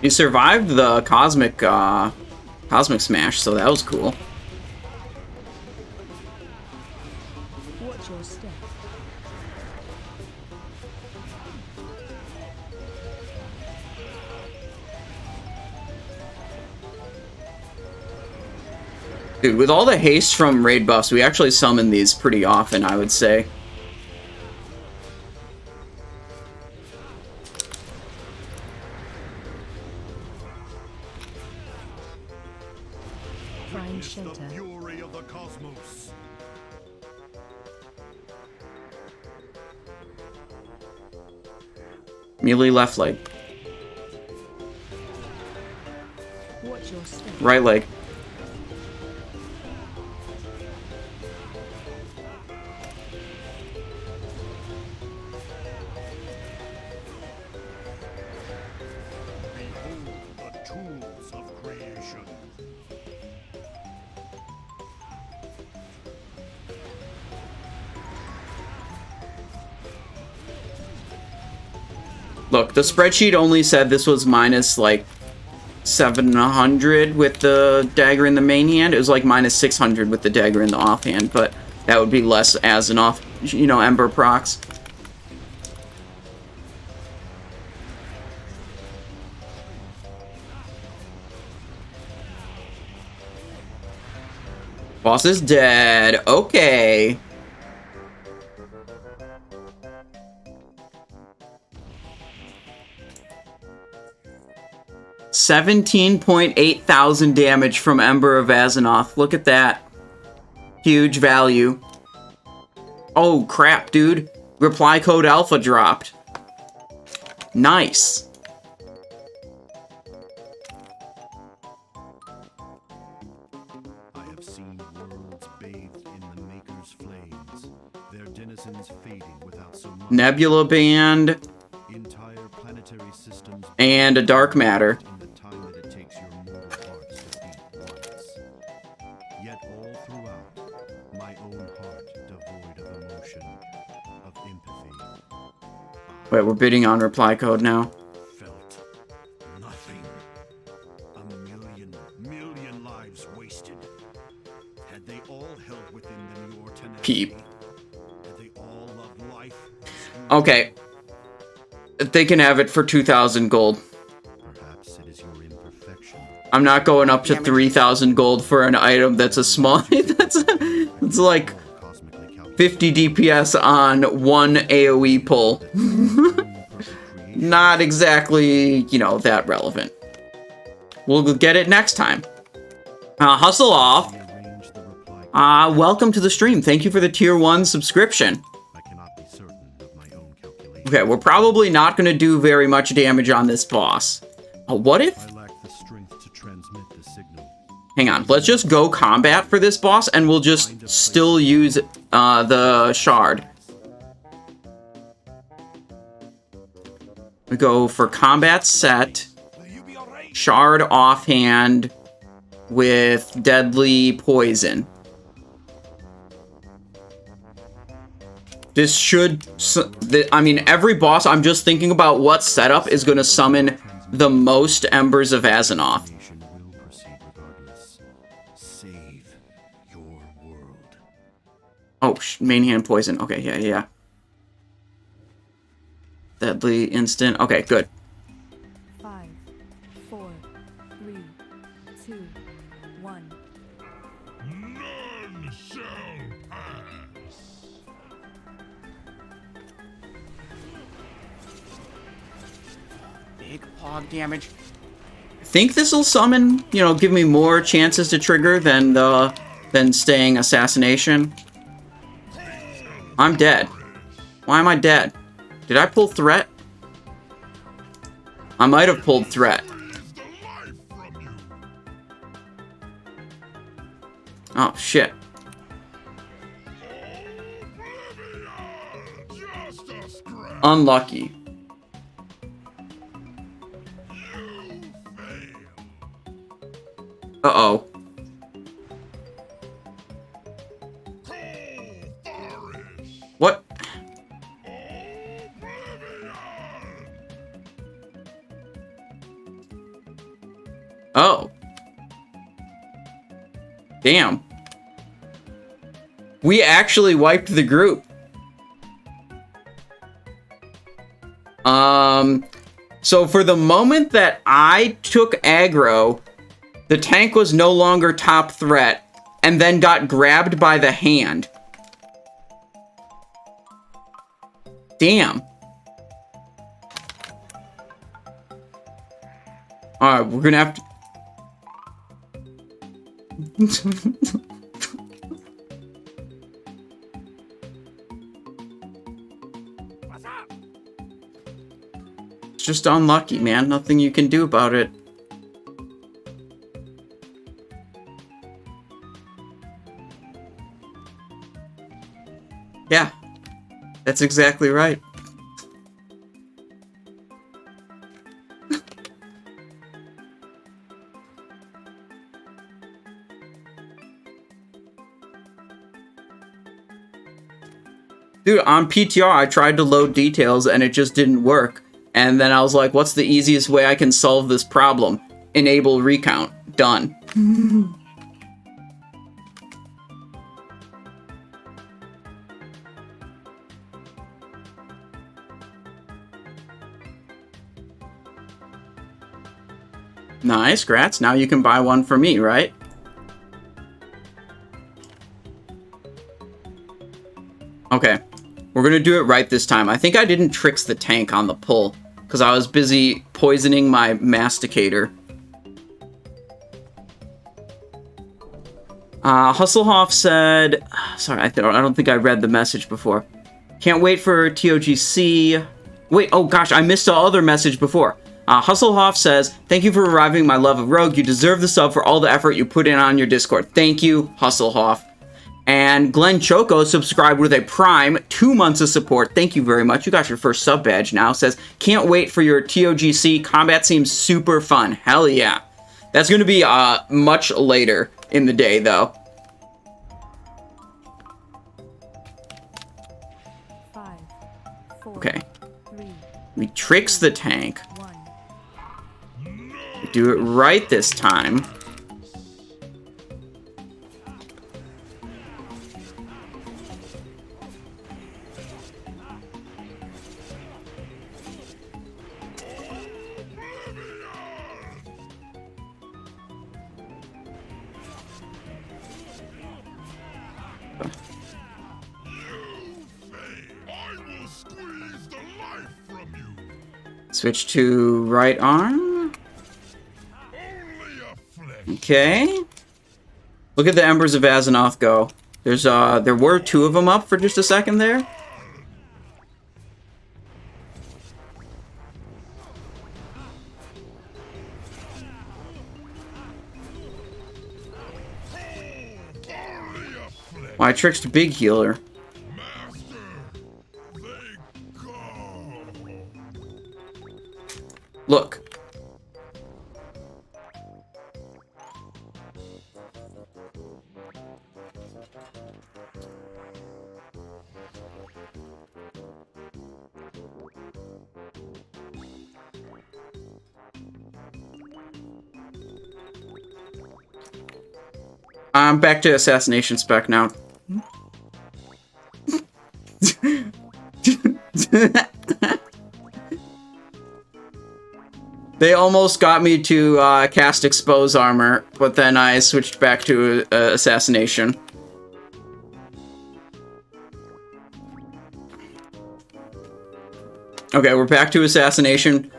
You survived the cosmic smash, so that was cool. Watch your step. Dude, with all the haste from raid buffs, we actually summon these pretty often, I would say. Find Witness the shelter. fury of the cosmos. Melee left leg. Watch your step. Right leg. Look, the spreadsheet only said this was minus, like, 700 with the dagger in the main hand. It was, like, minus 600 with the dagger in the offhand, but that would be less as an off, you know, Ember procs. Boss is dead. Okay. $17.8 thousand damage from Ember of Azzinoth. Look at that. Huge value. Oh, crap, dude. Reply code alpha dropped. Nice. I have seen worlds bathed in the Maker's flames, their denizens fading without so much. Nebula Band. Entire planetary systems And a Dark Matter. in the time that it takes your mortal hearts to beat once. Yet all throughout, my own heart devoid of emotion, of empathy. Wait, we're bidding on reply code now. Felt nothing. A million lives wasted. Had they all held within them your tenacity? Peep. Had they all loved life? Okay. They can have it for 2,000 gold. Perhaps it is your imperfection. I'm not going up to 3,000 gold for an item that's a small... it's like Cosmically calculated. 50 DPS on one AoE pull. Not exactly, you know, that relevant. We'll get it next time. Hustle off. Rearrange the reply. Welcome to the stream. Thank you for the tier 1 subscription. I cannot be certain of my own calculation. Okay, we're probably not going to do very much damage on this boss. What if... I lack the strength to transmit the signal. Hang on, let's just go combat for this boss, and we'll just still use the shard. We go for combat set, Will you be alright? shard offhand with deadly poison. This should... I mean, every boss, I'm just thinking about what setup is going to summon the most Embers of Azzinoth. Nation will proceed regardless. Save your world. Oh, main hand poison. Okay, yeah. Deadly instant. Okay, good. 5, 4, 3, 2, 1. None shall pass. Big pog damage. I think this will summon, you know, give me more chances to trigger than staying assassination. I'm dead. Why am I dead? Did I pull threat? I might have pulled threat. Is the life from you. Oh, shit. Oblivion! Just a scratch. Unlucky. You fail. Uh-oh. Thorish. What? Oblivion. Oh. Damn. We actually wiped the group. So for the moment that I took aggro, the tank was no longer top threat, and then got grabbed by the hand. Damn. Alright, we're gonna have to... What's up? It's just unlucky, man. Nothing you can do about it. Yeah. That's exactly right. Dude, on PTR, I tried to load details and it just didn't work. And then I was like, what's the easiest way I can solve this problem? Enable recount. Done. Nice, Grats. Now you can buy one for me, right? Okay. We're gonna do it right this time. I think I didn't tricks the tank on the pull, because I was busy poisoning my masticator. Hustlehoff said... Sorry, I don't think I read the message before. Can't wait for TOGC... Wait, oh gosh, I missed the other message before. Hustlehoff says, thank you for reviving my love of Rogue. You deserve the sub for all the effort you put in on your Discord. Thank you, Hustlehoff. And Glenn Choco subscribed with a Prime, 2 months of support. Thank you very much. You got your first sub badge now. Says, can't wait for your TOGC. Combat seems super fun. Hell yeah. That's going to be much later in the day, though. 5, 4, Okay. 3, We tricks the tank. 1. We do it right this time. Switch to right arm. Okay. Look at the Embers of Azzinoth go. There's there were 2 of them up for just a second there. Well, I tricked Big Healer. Look. I'm back to Assassination spec now. They almost got me to cast Expose Armor, but then I switched back to Assassination. Okay, we're back to Assassination.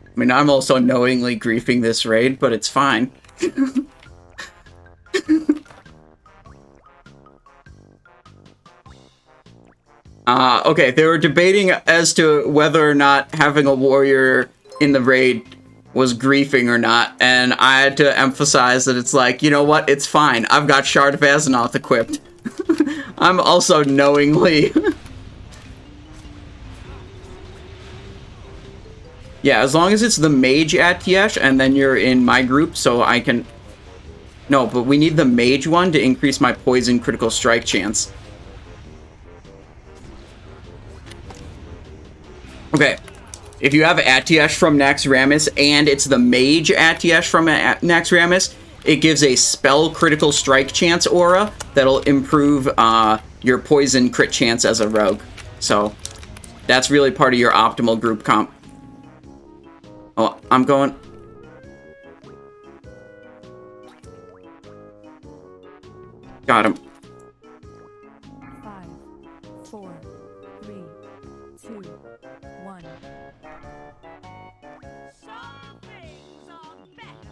I mean, I'm also knowingly griefing this raid, but it's fine. Okay, they were debating as to whether or not having a warrior in the raid was griefing or not, and I had to emphasize that it's like, you know what, it's fine. I've got Shard of Azzinoth equipped. I'm also knowingly... Yeah, as long as it's the mage at Tiesh, and then you're in my group, so I can... No, but we need the mage one to increase my poison critical strike chance. Okay, if you have Atiesh from Naxxramas, and it's the mage Atiesh from Naxxramas, it gives a spell critical strike chance aura that'll improve your poison crit chance as a rogue. So, that's really part of your optimal group comp. Oh, I'm going... Got him. 5, 4, 3, 2, 1. Some things are better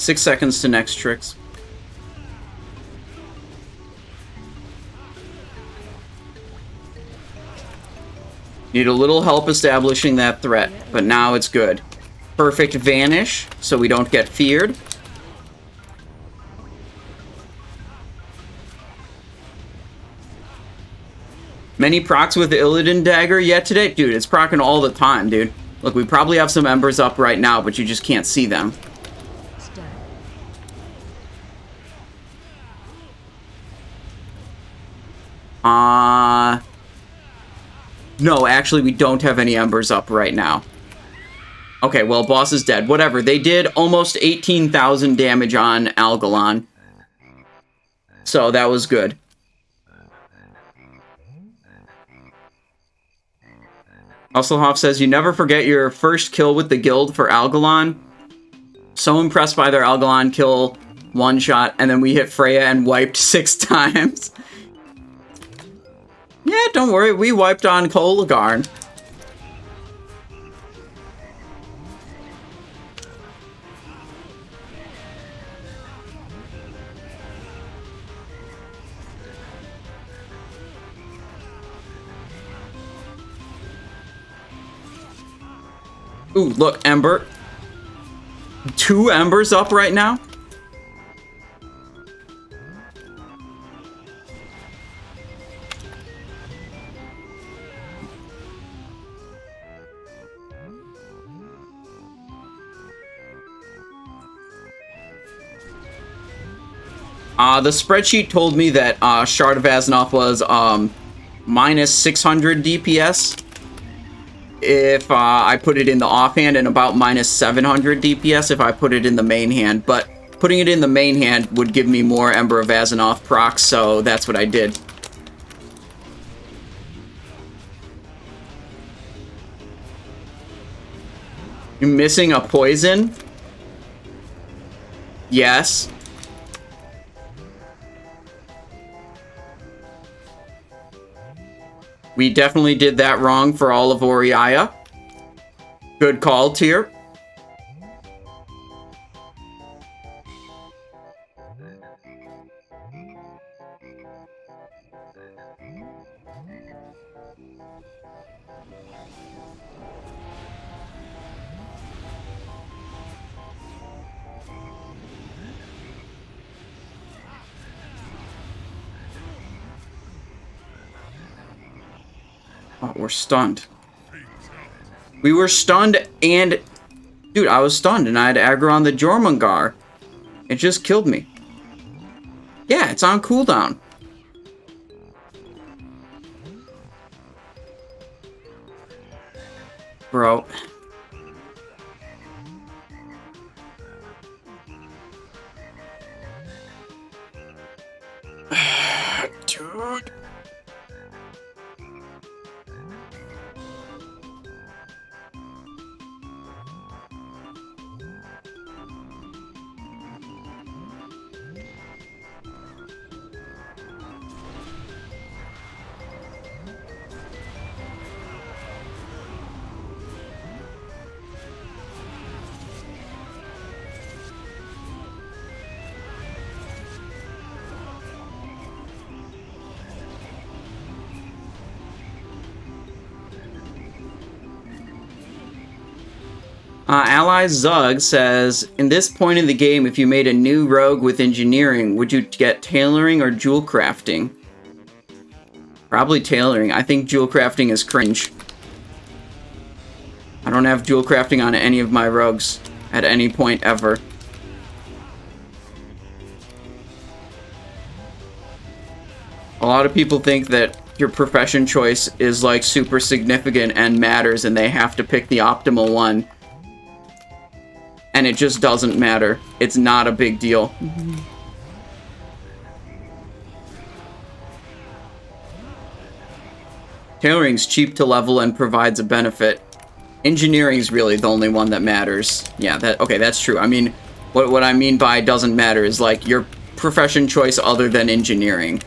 6 seconds to next tricks. Need a little help establishing that threat, but now it's good. Perfect vanish, so we don't get feared. Many procs with the Illidan dagger yet today? Dude, it's procking all the time, dude. Look, we probably have some embers up right now, but you just can't see them. No, actually, we don't have any embers up right now. Okay, well, boss is dead. Whatever. They did almost 18,000 damage on Algalon. So, that was good. Usselhoff says, you never forget your first kill with the guild for Algalon. So impressed by their Algalon kill, one shot, and then we hit Freya and wiped 6 times. Yeah, don't worry, we wiped on Kologarn. Ooh, look, Ember. 2 Embers up right now. The spreadsheet told me that Shard of Azzinoth was minus 600 DPS. If I put it in the offhand, and about minus 700 DPS if I put it in the main hand. But putting it in the main hand would give me more Ember of Azzinoth procs, so that's what I did. You missing a poison? Yes. We definitely did that wrong for all of Auriaya. Good call, Tyr. Oh, we're stunned. We were stunned and... Dude, I was stunned and I had aggro on the Jormungandr. It just killed me. Yeah, it's on cooldown. Bro. Dude. Ally Zug says, in this point in the game, if you made a new rogue with engineering, would you get tailoring or jewel crafting? Probably tailoring. I think jewel crafting is cringe. I don't have jewel crafting on any of my rogues at any point ever. A lot of people think that your profession choice is like super significant and matters and they have to pick the optimal one. And it just doesn't matter. It's not a big deal. Tailoring's cheap to level and provides a benefit. Engineering's really the only one that matters. Yeah, okay, that's true. I mean, what I mean by doesn't matter is like your profession choice other than engineering.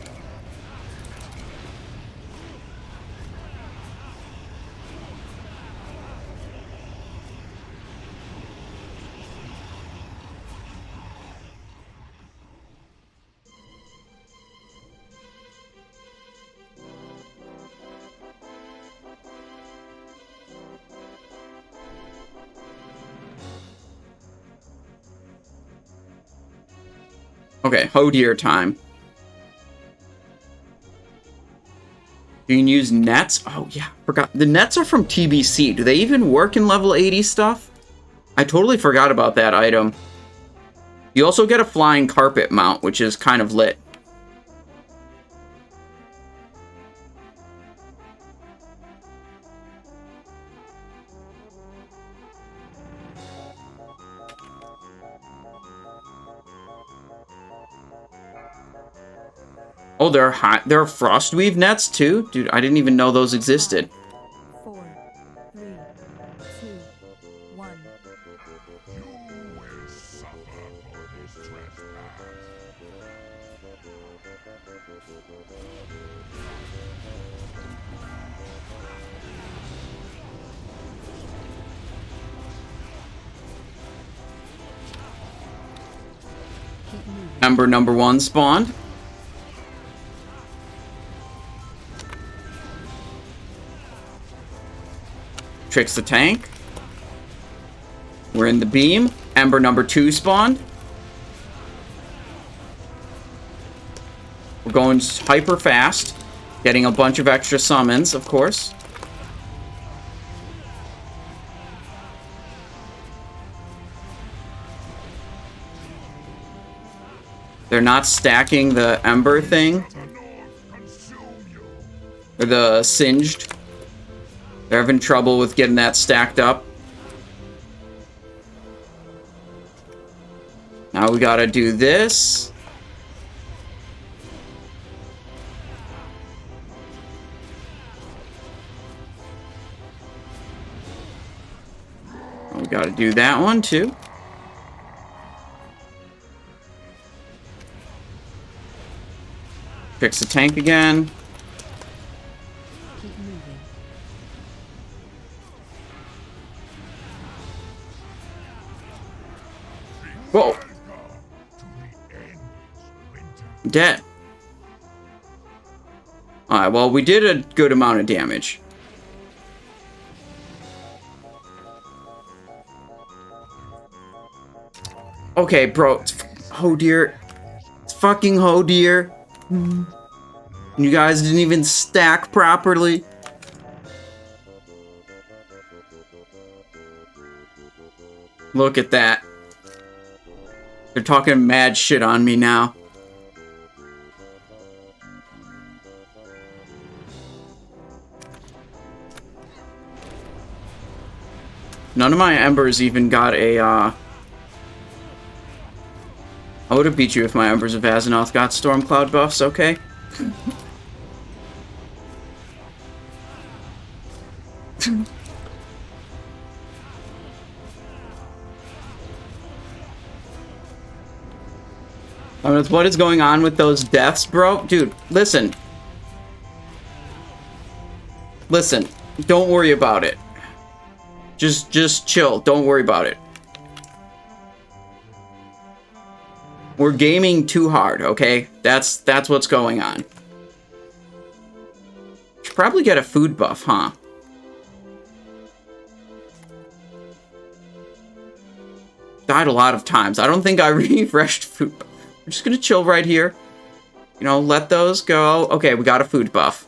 Okay, Hodir time. You can use nets. Oh, yeah, forgot. The nets are from TBC. Do they even work in level 80 stuff? I totally forgot about that item. You also get a flying carpet mount, which is kind of lit. Oh, there are Frostweave nets too? Dude, I didn't even know those existed. 4, 3, 2, 1. You will suffer for this trespass. Keep moving. Ember number 1 spawned. Tricks the tank. We're in the beam. Ember number 2 spawned. We're going hyper fast. Getting a bunch of extra summons, of course. They're not stacking the Ember thing. Or the Singed. They're having trouble with getting that stacked up. Now we gotta do this. We gotta do that one too. Fix the tank again. Keep moving. Whoa. Dead. Alright, well, we did a good amount of damage. Okay, bro. Hodir. It's fucking Hodir. You guys didn't even stack properly. Look at that. They're talking mad shit on me now. None of my embers even got a, I would have beat you if my Embers of Azeroth got Stormcloud buffs, okay? I mean, what is going on with those deaths, bro? Dude, listen. Listen, don't worry about it. Just chill. Don't worry about it. We're gaming too hard, okay? That's what's going on. Should probably get a food buff, huh? Died a lot of times. I don't think I refreshed food buff. I'm just gonna chill right here. You know, let those go. Okay, we got a food buff.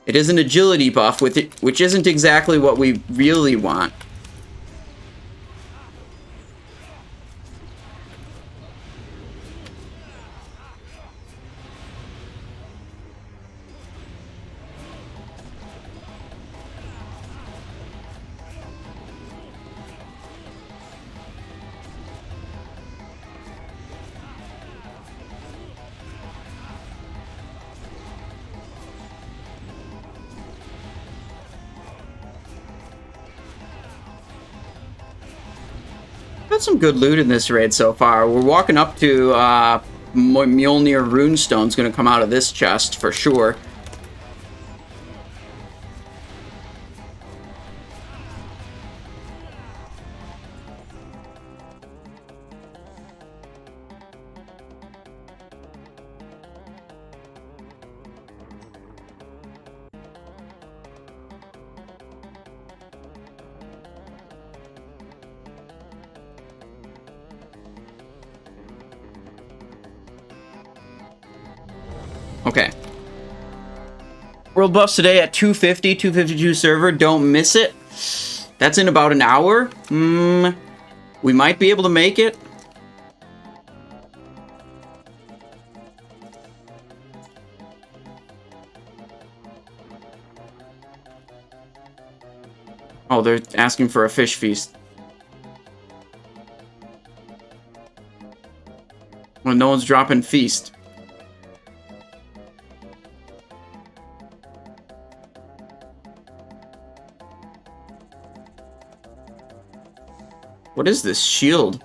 It is an agility buff, with it, which isn't exactly what we really want. Got some good loot in this raid so far. We're walking up to Mjolnir Runestone's gonna come out of this chest for sure. Okay. World buffs today at 250, 252 server. Don't miss it. That's in about an hour. We might be able to make it. Oh, they're asking for a fish feast. Well, no one's dropping feast. What is this shield?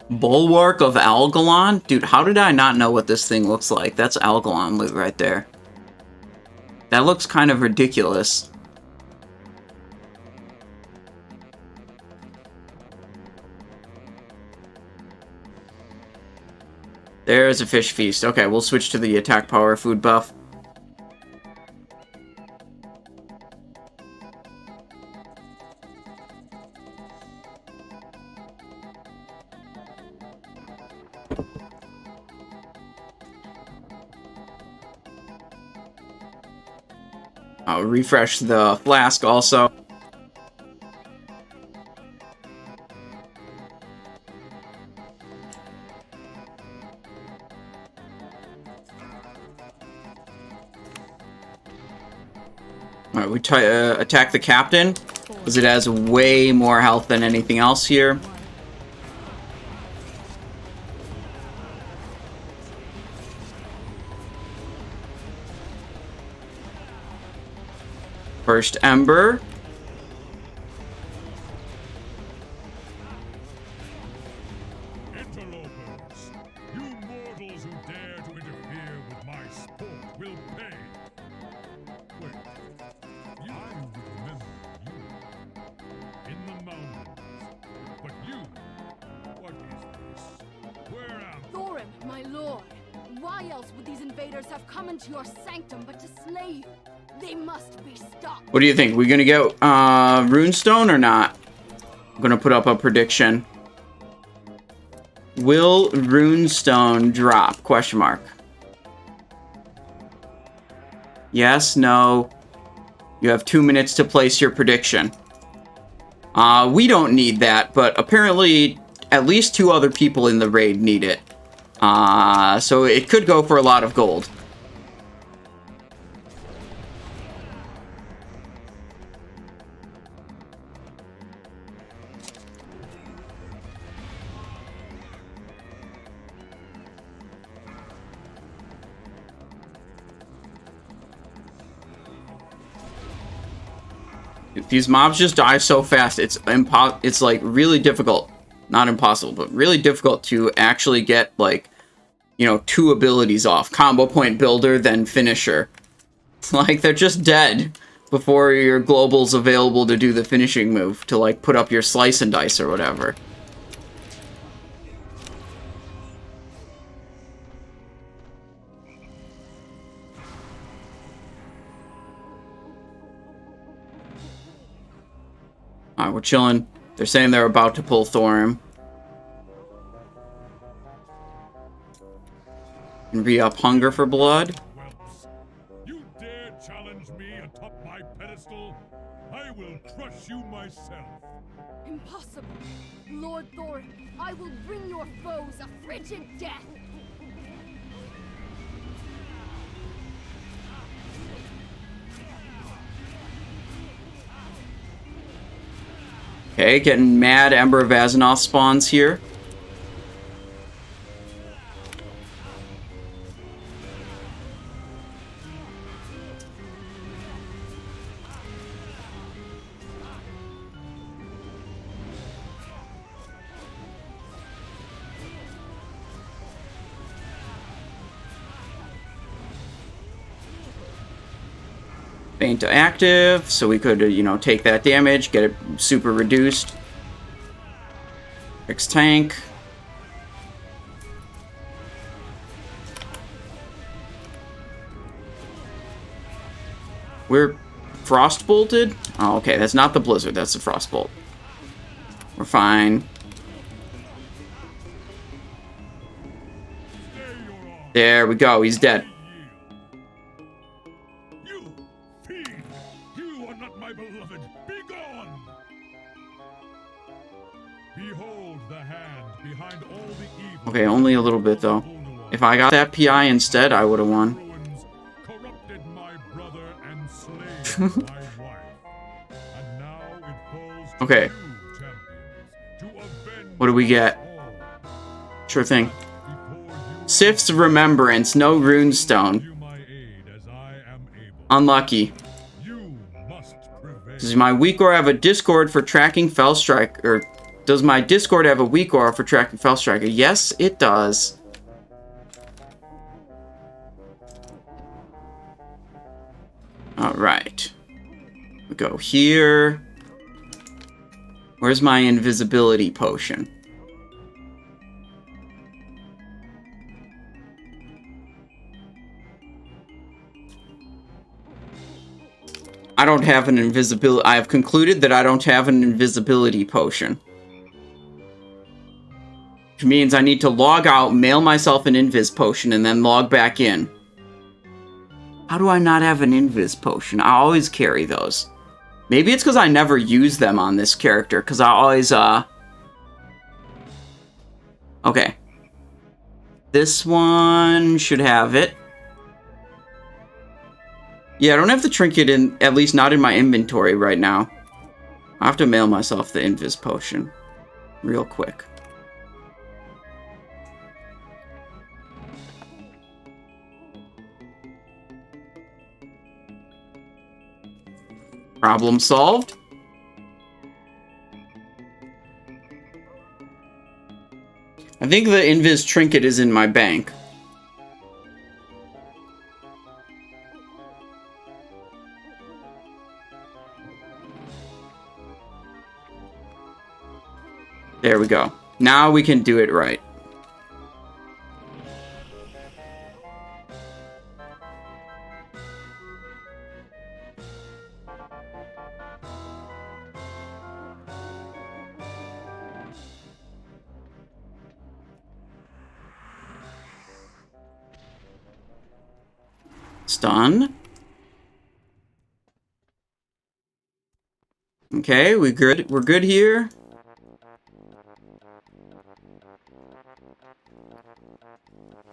Bulwark of Algalon? Dude, how did I not know what this thing looks like? That's Algalon loot right there. That looks kind of ridiculous. There's a fish feast. Okay, we'll switch to the attack power food buff. I'll refresh the flask also. Alright, we attack the captain, because it has way more health than anything else here. First Ember. Interlopers, you mortals who dare to interfere with my sport will pay. Wait, I remember you in the mountains. But you, what is this? Where am Thorim, my lord, why else would these invaders have come into your sanctum but to slay you? They must be stopped. What do you think? We gonna get runestone or not? I'm gonna put up a prediction. Will runestone drop? Question mark. Yes, no. You have 2 minutes to place your prediction. We don't need that, but apparently at least 2 other people in the raid need it. So it could go for a lot of gold. These mobs just die so fast. It's like really difficult, not impossible, but really difficult to actually get like, you know, 2 abilities off. Combo point builder, then finisher. Like they're just dead before your global's available to do the finishing move to like put up your slice and dice or whatever. Alright, we're chilling. They're saying they're about to pull Thorim. And re-up hunger for blood. whelps? You dare challenge me atop my pedestal? I will crush you myself. Impossible. Lord Thorim, I will bring your foes a frigid death. Okay, getting mad Ember of Azanoth spawns here. Faint to active, so we could, you know, take that damage, get it super reduced. Fix tank. We're frost bolted? Oh, okay, that's not the blizzard, that's the frostbolt. We're fine. There we go. He's dead. You fiend! You are not my beloved. Be gone! Behold the hand behind all the evil. Okay, only a little bit though. If I got that PI instead, I would have won. Ruins corrupted my brother and slain my wife. And now it falls to Okay. you, champions, to avenge What do we get? all. Sure thing. Before you Sif's Remembrance, no runestone. you my aid as I am able. Unlucky. You must prevail. Does my weak aura have a Discord for tracking Fell Strike? Or does my Discord have a weak aura for tracking Fell Striker? Yes, it does. Alright. We go here. Where's my invisibility potion? I don't have an invisibility. I have concluded that I don't have an invisibility potion. Which means I need to log out, mail myself an invis potion, and then log back in. How do I not have an invis potion? I always carry those. Maybe it's because I never use them on this character, because I always, Okay. This one should have it. Yeah, I don't have the trinket in, at least not in my inventory right now. I have to mail myself the invis potion. Real quick. Problem solved. I think the invis trinket is in my bank. There we go. Now we can do it right. Stun. Okay, we're good here.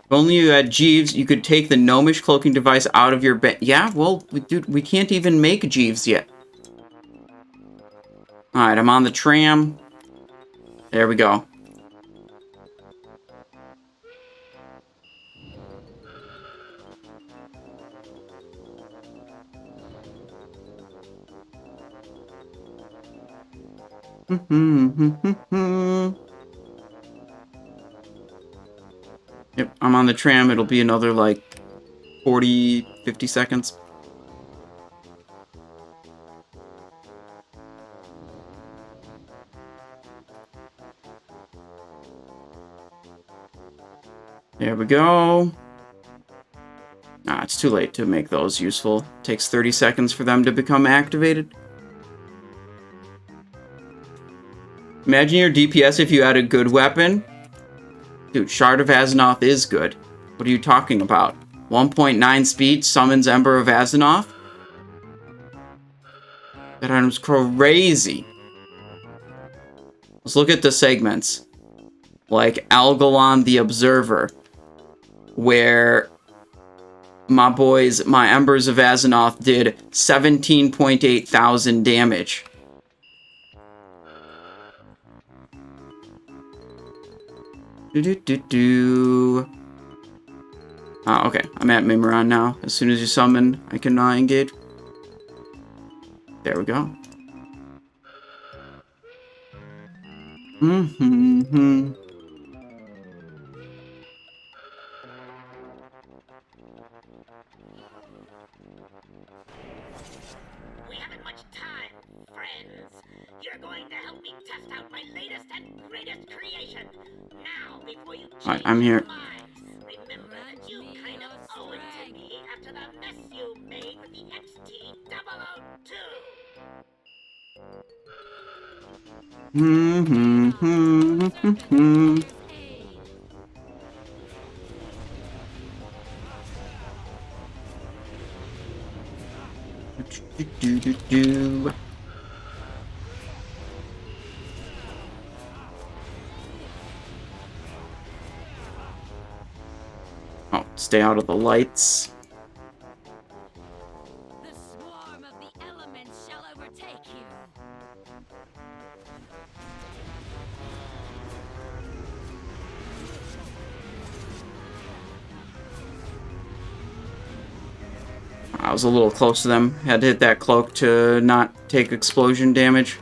If only you had Jeeves, you could take the gnomish cloaking device out of your bed. Yeah, well, dude, we can't even make Jeeves yet. Alright, I'm on the tram. There we go. Yep, I'm on the tram. It'll be another, like, 40, 50 seconds. There we go. Ah, it's too late to make those useful. Takes 30 seconds for them to become activated. Imagine your DPS if you had a good weapon. Dude, Shard of Azzinoth is good. What are you talking about? 1.9 speed summons Ember of Azzinoth? That item's crazy. Let's look at the segments. Like Algalon the Observer, where my Embers of Azzinoth did 17.8 thousand damage. Oh, okay. I'm at Mimiron now. As soon as you summon, I can engage. There we go. We haven't much time, friends. You're going to help me test out my latest and greatest creation. Now, before you change Alright, I'm here. your minds, remember that you kind of owe it to me after the mess you made with the XT002. Do. Oh, stay out of the lights. The swarm of the elements shall overtake you. I was a little close to them. Had to hit that cloak to not take explosion damage.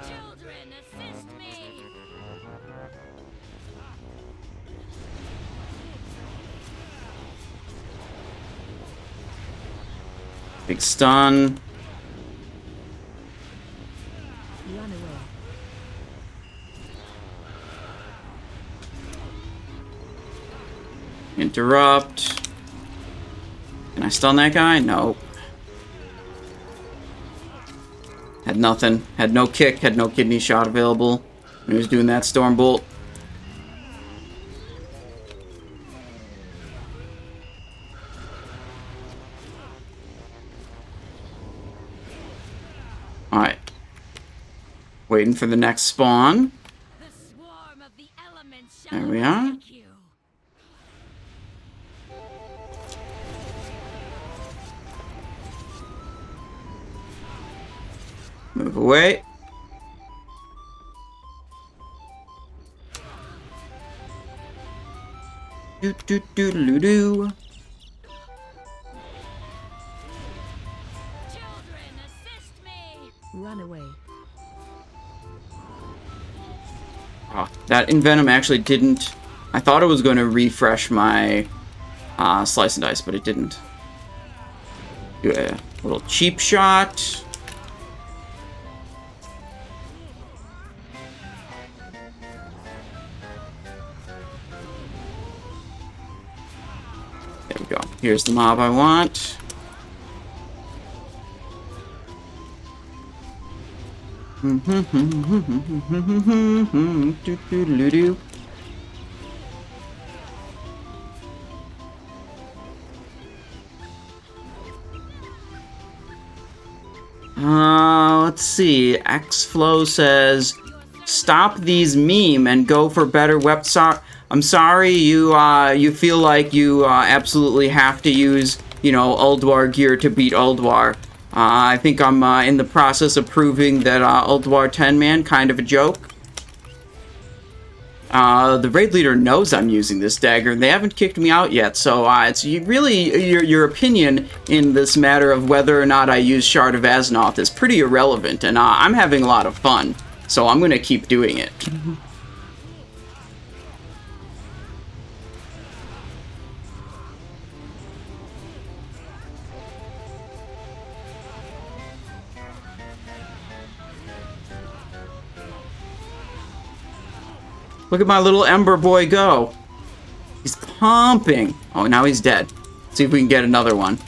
Children, assist me! Big stun. Run away. Interrupt. Can I stun that guy? No. Had nothing. Had no kick. Had no kidney shot available when he was doing that storm bolt. Alright. Waiting for the next spawn. The swarm of the elements shall There we are. overtake you. Move away. Do do do do do. Children, assist me! Run away. Oh, that Envenom actually didn't. I thought it was going to refresh my Slice and Dice, but it didn't. Do a little cheap shot. There we go. Here's the mob I want. Do-do-do-do. Let's see. Xflow says, "Stop these meme and go for better web." I'm sorry, you feel like you absolutely have to use, you know, Ulduar gear to beat Ulduar. I think I'm in the process of proving that Ulduar 10-man kind of a joke. The raid leader knows I'm using this dagger, and they haven't kicked me out yet, so it's really your opinion in this matter of whether or not I use Shard of Azzinoth is pretty irrelevant, and I'm having a lot of fun, so I'm gonna keep doing it. Look at my little Ember boy go. He's pumping. Oh, now he's dead. See if we can get another one.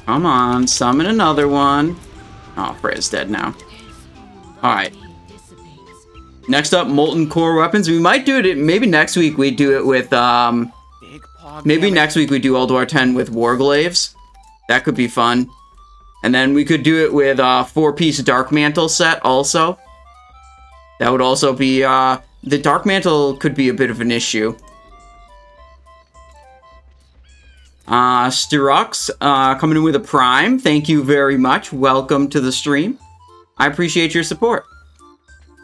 Come on, summon another one. Oh, Freya's dead now. Alright. Next up, Molten Core Weapons. We might do it, maybe next week we do it with, maybe next week we do Ulduar 10 with Warglaves. That could be fun. And then we could do it with a 4-piece Dark Mantle set also. That would also be, the Dark Mantle could be a bit of an issue. Styrox, coming in with a Prime. Thank you very much. Welcome to the stream. I appreciate your support.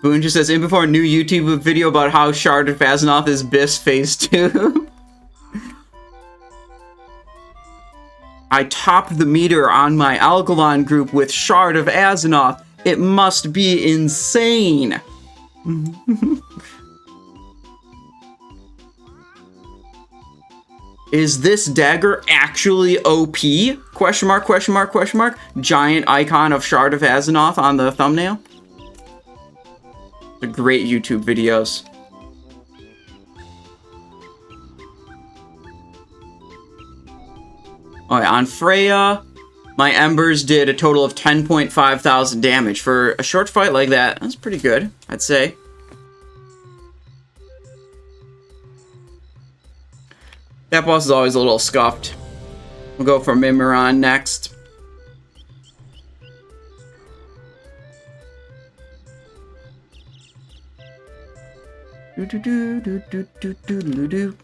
Boone just says, in before a new YouTube video about how Shard of Azzinoth is Biss Phase 2. I topped the meter on my Algalon group with Shard of Azzinoth. It must be insane. Is this dagger actually OP? Question mark, question mark, question mark. Giant icon of Shard of Azzinoth on the thumbnail. They're great YouTube videos. Oh yeah, on Freya, My embers did a total of 10.5 thousand damage. For a short fight like that, that's pretty good, I'd say. That boss is always a little scuffed. We'll go for Mimiron next. Do do do do do do do do do.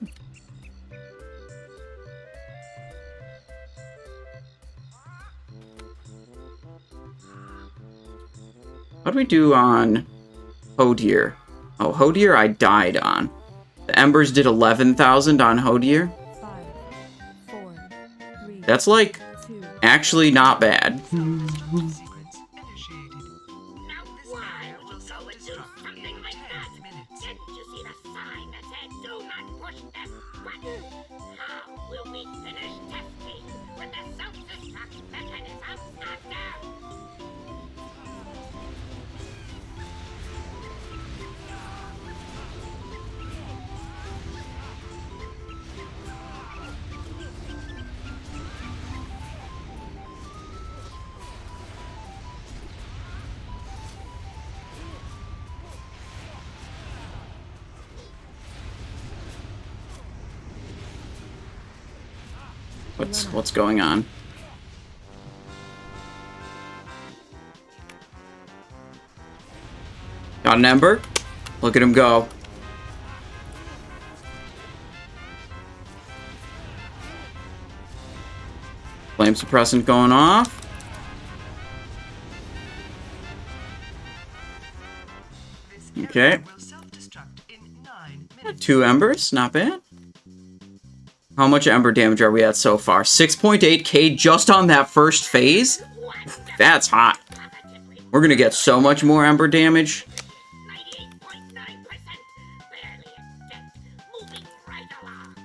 What do we do on Hodir? Oh, Hodir I died on. The embers did 11,000 on Hodir. 5, 4, 3, That's like 2. actually not bad. Now why would you go and do something like that? Didn't you see the sign that said do not push this button? How will we finish testing when the self-destruct mechanism's not there? What's going on? Got an ember. Look at him go. Flame suppressant going off. Okay. 2 embers, not bad. How much ember damage are we at so far? 6.8k just on that first phase? That's hot. We're gonna get so much more ember damage. 98.9%, barely a dent, moving right along.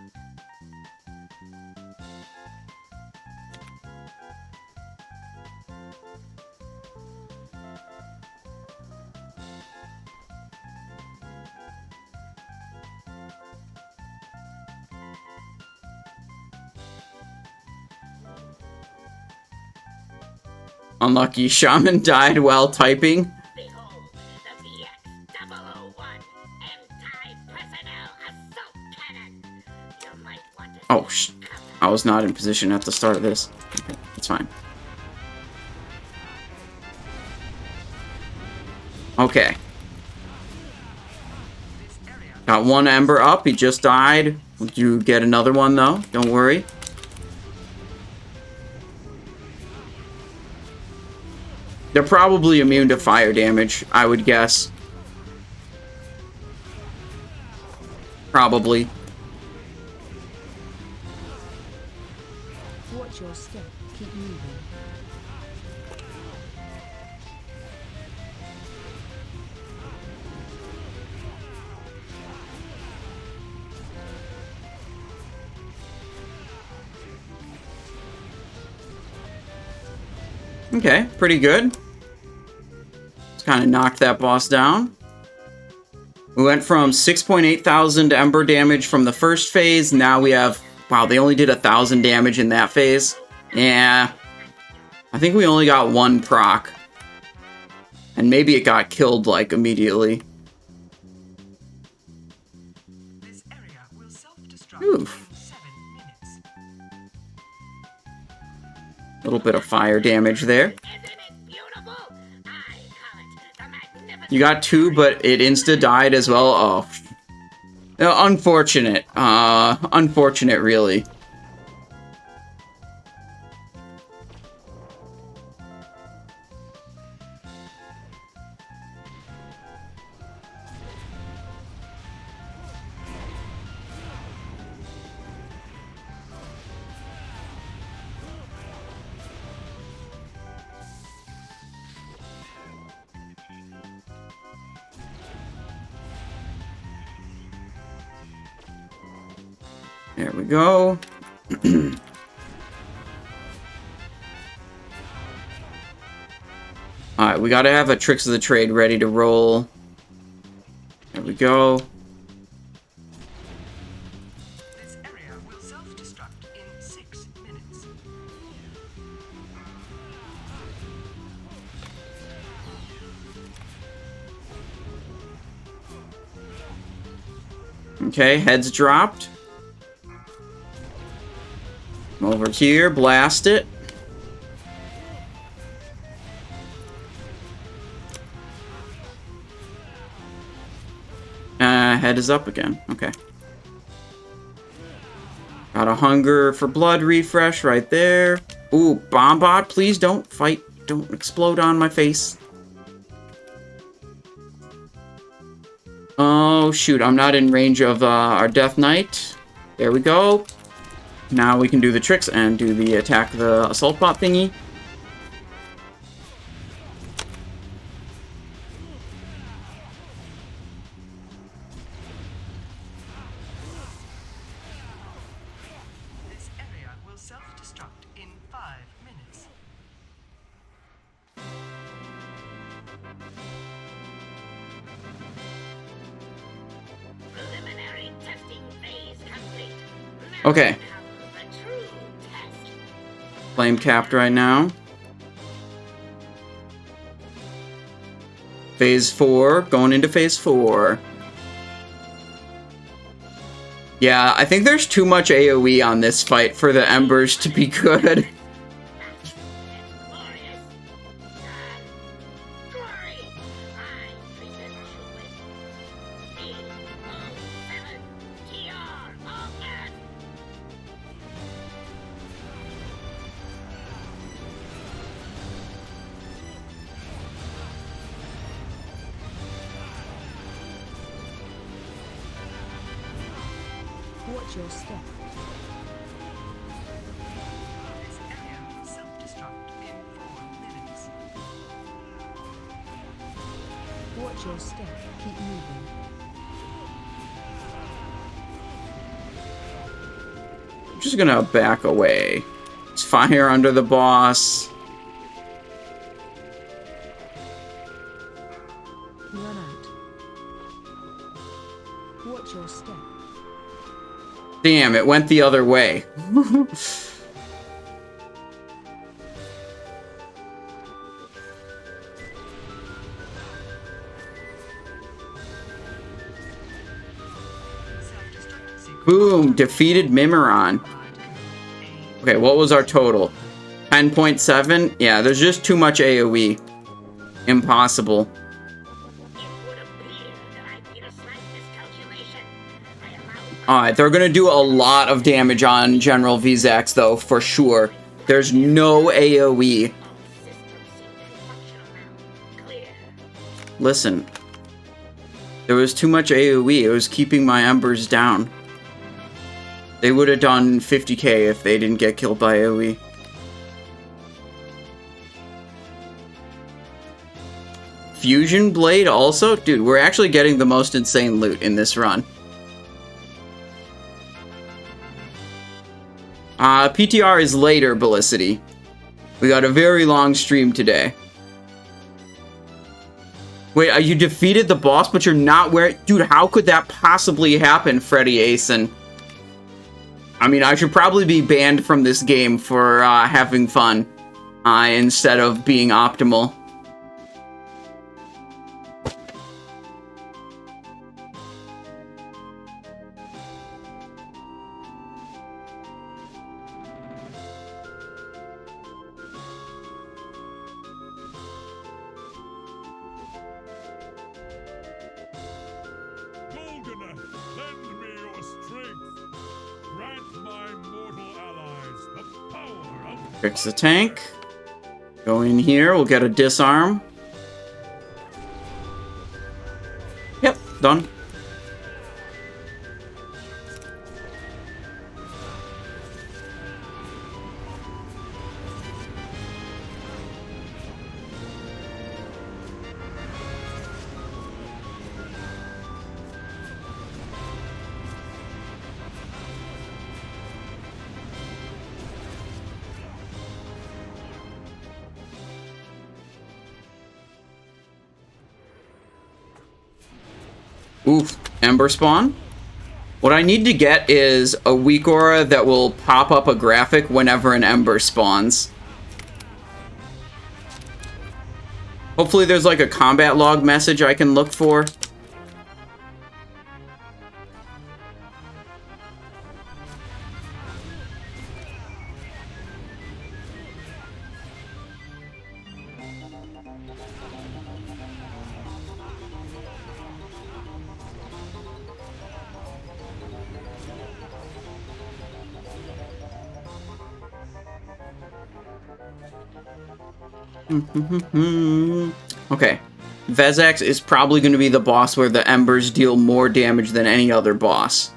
Unlucky shaman died while typing. Behold, the VX-001 anti-personnel assault cannon. You might want to Oh, I was not in position at the start of this. Okay, that's fine. Okay. Got 1 ember up. He just died. You get another one, though. Don't worry. They're probably immune to fire damage, I would guess. Probably. Watch your step. Keep moving. Okay, pretty good. Just kind of knocked that boss down. We went from 6.8 thousand ember damage from the first phase. Now we have... Wow, they only did 1,000 damage in that phase. Yeah. I think we only got 1 proc. And maybe it got killed, like, immediately. This area will self-destruct Oof. in 7 minutes. A little bit of fire damage there. Isn't it beautiful? I call it the magnificent. You got 2, but it insta-died as well. Oh. Unfortunate. Unfortunate, really. There we go. Alright, we gotta have a Tricks of the Trade ready to roll. There we go. This area will self-destruct in 6 minutes. Okay, heads dropped. Over here, blast it. Head is up again. Okay. Got a hunger for blood refresh right there. Ooh, Bombot, please don't fight. Don't explode on my face. Oh, shoot. I'm not in range of our Death Knight. There we go. Now we can do the tricks and do the attack the assault bot thingy. This area will self-destruct in 5 minutes. Preliminary testing phase complete. Okay. Now the true test. Flame capped right now. Phase 4, going into phase 4. Yeah, I think there's too much AoE on this fight for the Embers to be good. It's glorious. Glory. I present you with E07 TR all Earth. Watch your step. This area will self-destruct in 4 minutes. Watch your step. Keep moving. I'm just gonna back away. It's fire under the boss. Run out. Watch your step. Damn, it went the other way. Self-destruct sequence. Boom, defeated Mimiron. Okay, what was our total? 10.7? Yeah, there's just too much AoE. Impossible. It would appear that I made a slight miscalculation. I allowed Alright, they're gonna do a lot of damage on General Vezax, though, for sure. There's no AoE. systems seem functional now. Clear. Listen. There was too much AoE. It was keeping my Embers down. They would have done 50k if they didn't get killed by AoE. Fusion Blade also? Dude, we're actually getting the most insane loot in this run. PTR is later, Bellicity. We got a very long stream today. Wait, you defeated the boss, but you're not wearing... Dude, how could that possibly happen, Freddy Asen? I mean, I should probably be banned from this game for having fun instead of being optimal. Golden, lend me your strength. Grant my mortal allies the power of Fix the tank. Go in here, we'll get a disarm. Yep, done. Oof, Ember Spawn. What I need to get is a weak aura that will pop up a graphic whenever an Ember spawns. Hopefully there's like a combat log message I can look for. Okay. Vezax is probably going to be the boss where the embers deal more damage than any other boss.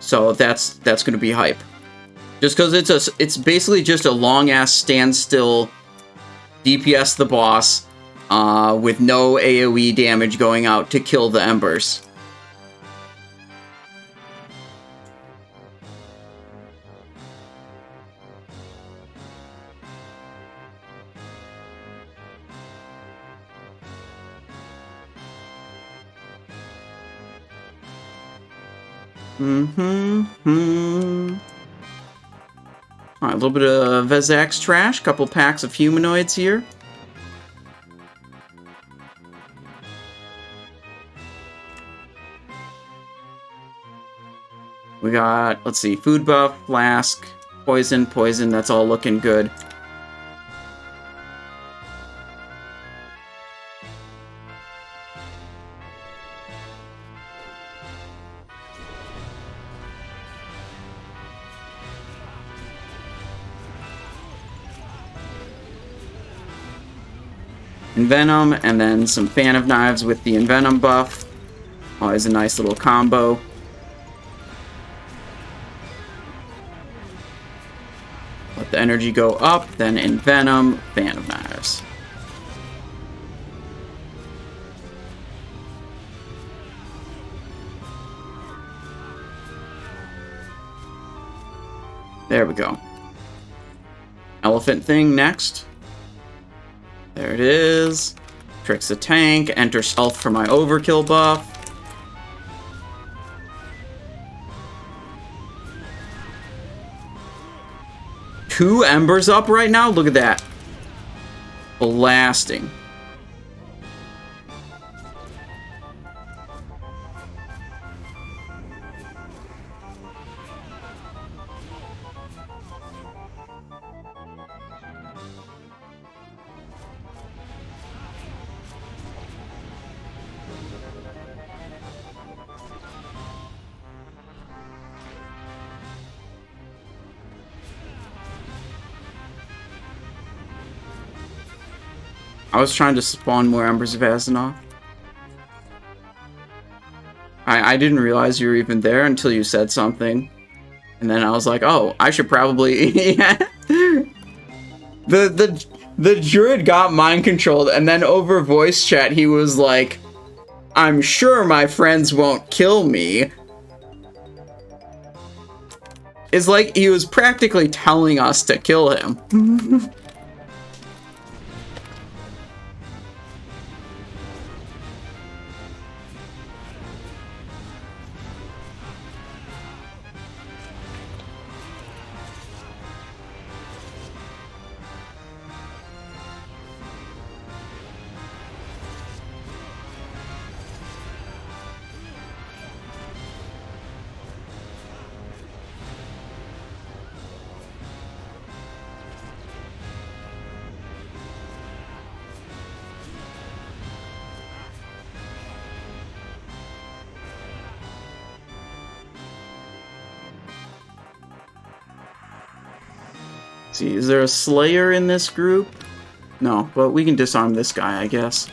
So that's going to be hype. Just because it's basically just a long-ass standstill DPS the boss with no AoE damage going out to kill the embers. Alright, a little bit of Vezax trash, couple packs of humanoids here. We got, let's see, food buff, flask, poison, that's all looking good. Envenom, and then some Fan of Knives with the Envenom buff. Always a nice little combo. Let the energy go up, then Envenom, Fan of Knives. There we go. Elephant thing next. There it is. Tricks the tank. Enter stealth for my overkill buff. Two embers up right now? Look at that. Blasting. I was trying to spawn more Embers of Azzinoth. I didn't realize you were even there until you said something. And then I was like, oh, I should probably... The druid got mind controlled, and then over voice chat he was like, I'm sure my friends won't kill me. It's like he was practically telling us to kill him. See, is there a Slayer in this group? No, but we can disarm this guy, I guess.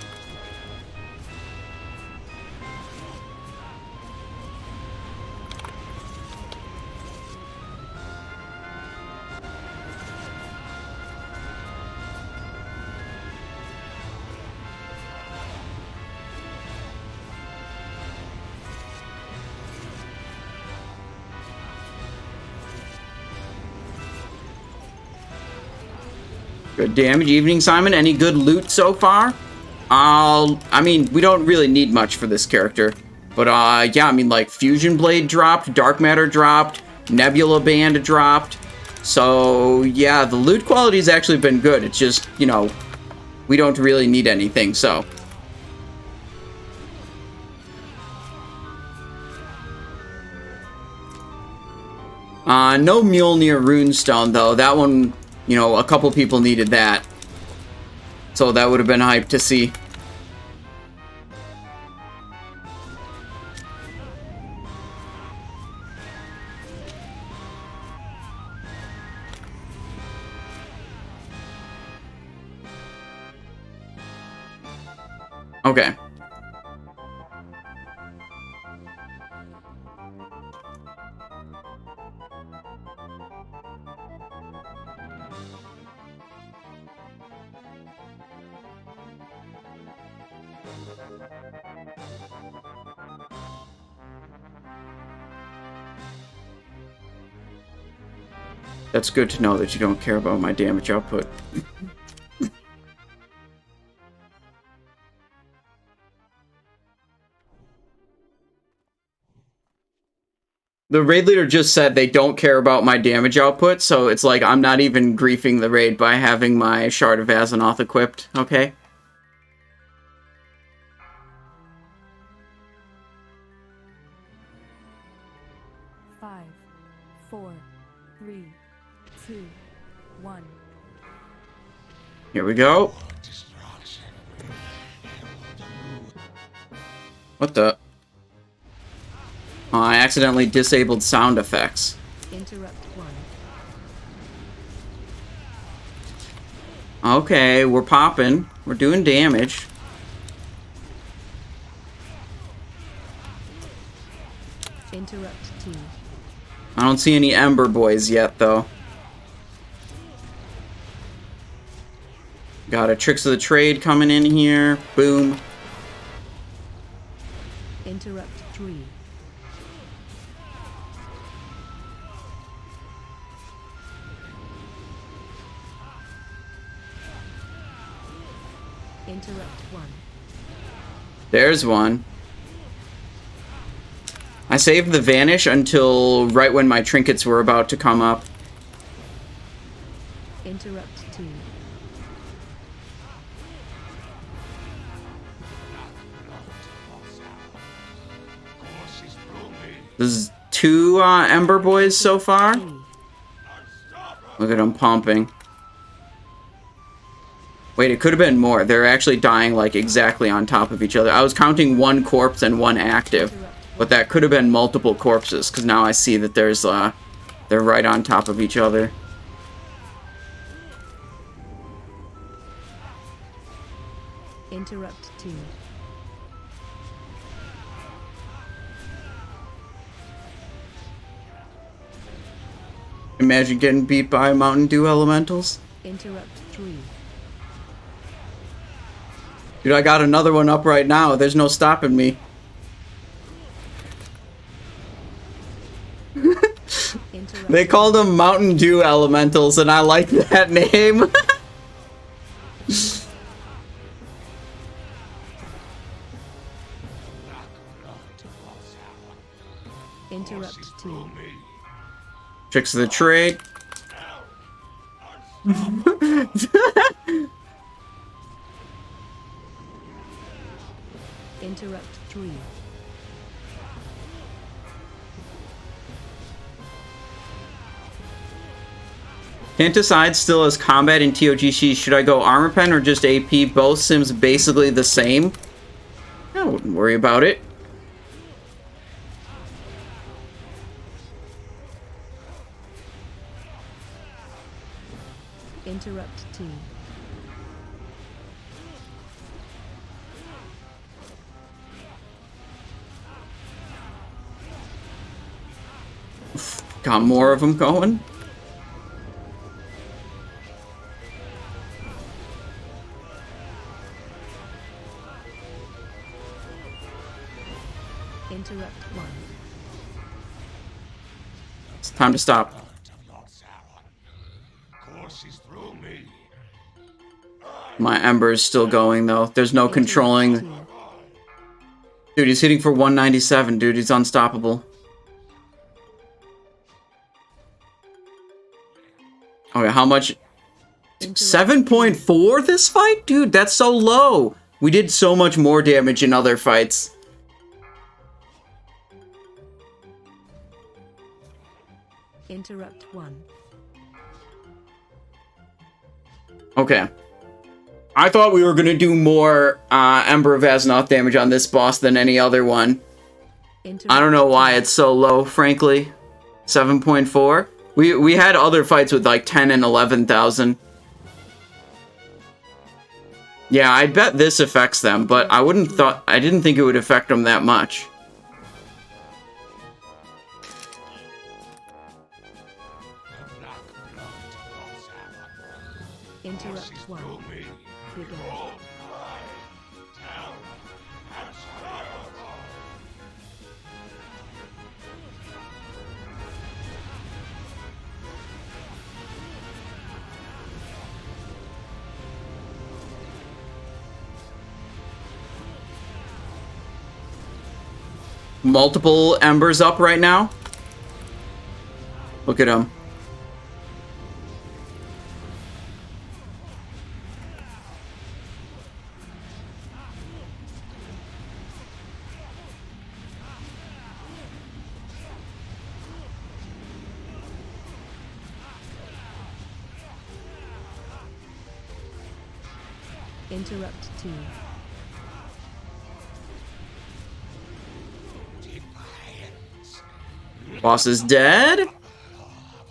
Good damage. Evening, Simon. Any good loot so far? I mean, we don't really need much for this character. But, yeah, I mean, like, Fusion Blade dropped, Dark Matter dropped, Nebula Band dropped. So, yeah, the loot quality's actually been good. It's just, you know, we don't really need anything, so. No Mjolnir Runestone, though. That one... You know, a couple people needed that. So that would have been hype to see. Okay. That's good to know that you don't care about my damage output. The raid leader just said they don't care about my damage output, so it's like I'm not even griefing the raid by having my Shard of Azzinoth equipped, okay? Five, 4, 3, 2, 1. Here we go. What the? Oh, I accidentally disabled sound effects. Interrupt 1. Okay, we're popping. We're doing damage. Interrupt 2. I don't see any Ember Boys yet, though. Got a Tricks of the Trade coming in here. Boom. Interrupt 3. Interrupt 1. There's one. I saved the Vanish until right when my trinkets were about to come up. Interrupt 2. This is 2 Ember Boys so far. 3. Look at them pumping. Wait, it could have been more. They're actually dying like exactly on top of each other. I was counting 1 corpse and 1 active, but that could have been multiple corpses because now I see that there's they're right on top of each other. Interrupt 2. Imagine getting beat by Mountain Dew elementals. Interrupt 3. Dude, I got another one up right now. There's no stopping me. Interrupt They called them Mountain Dew elementals, and I like that name. Interrupt 2. Tricks of the Trade. Interrupt 3. Can't decide still as combat in TOGC. Should I go armor pen or just AP? Both sims basically the same. I wouldn't worry about it. Interrupt 2. Got more of them going. Interrupt 1. It's time to stop. My Ember is still going though. There's no controlling. Dude, he's hitting for 197. Dude, he's unstoppable. Okay, how much? 7.4 this fight? Dude, that's so low. We did so much more damage in other fights. Interrupt 1. Okay. I thought we were going to do more Ember of Azeroth damage on this boss than any other one. I don't know why it's so low, frankly. 7.4. We had other fights with like 10 and 11,000. Yeah, I bet this affects them, but I didn't think it would affect them that much. Interrupt 1. Begin. Multiple embers up right now. Look at him. Interrupt 2. Boss is dead.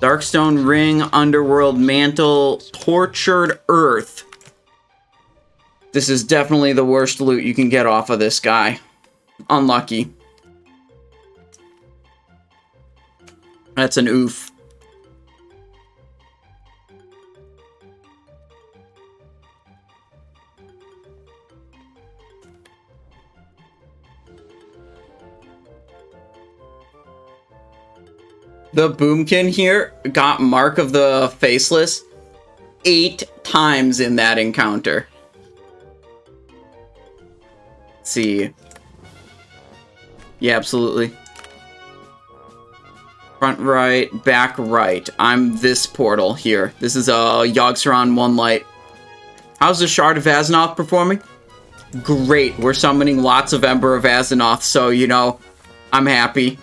Darkstone Ring, Underworld Mantle, Tortured Earth. This is definitely the worst loot you can get off of this guy. Unlucky. That's an oof. The Boomkin here got Mark of the Faceless 8 times in that encounter. Let's see. Yeah, absolutely. Front right, back right. I'm this portal here. This is a Yogg-Saron 1 light. How's the Shard of Azeroth performing? Great. We're summoning lots of Ember of Azeroth, so, you know, I'm happy.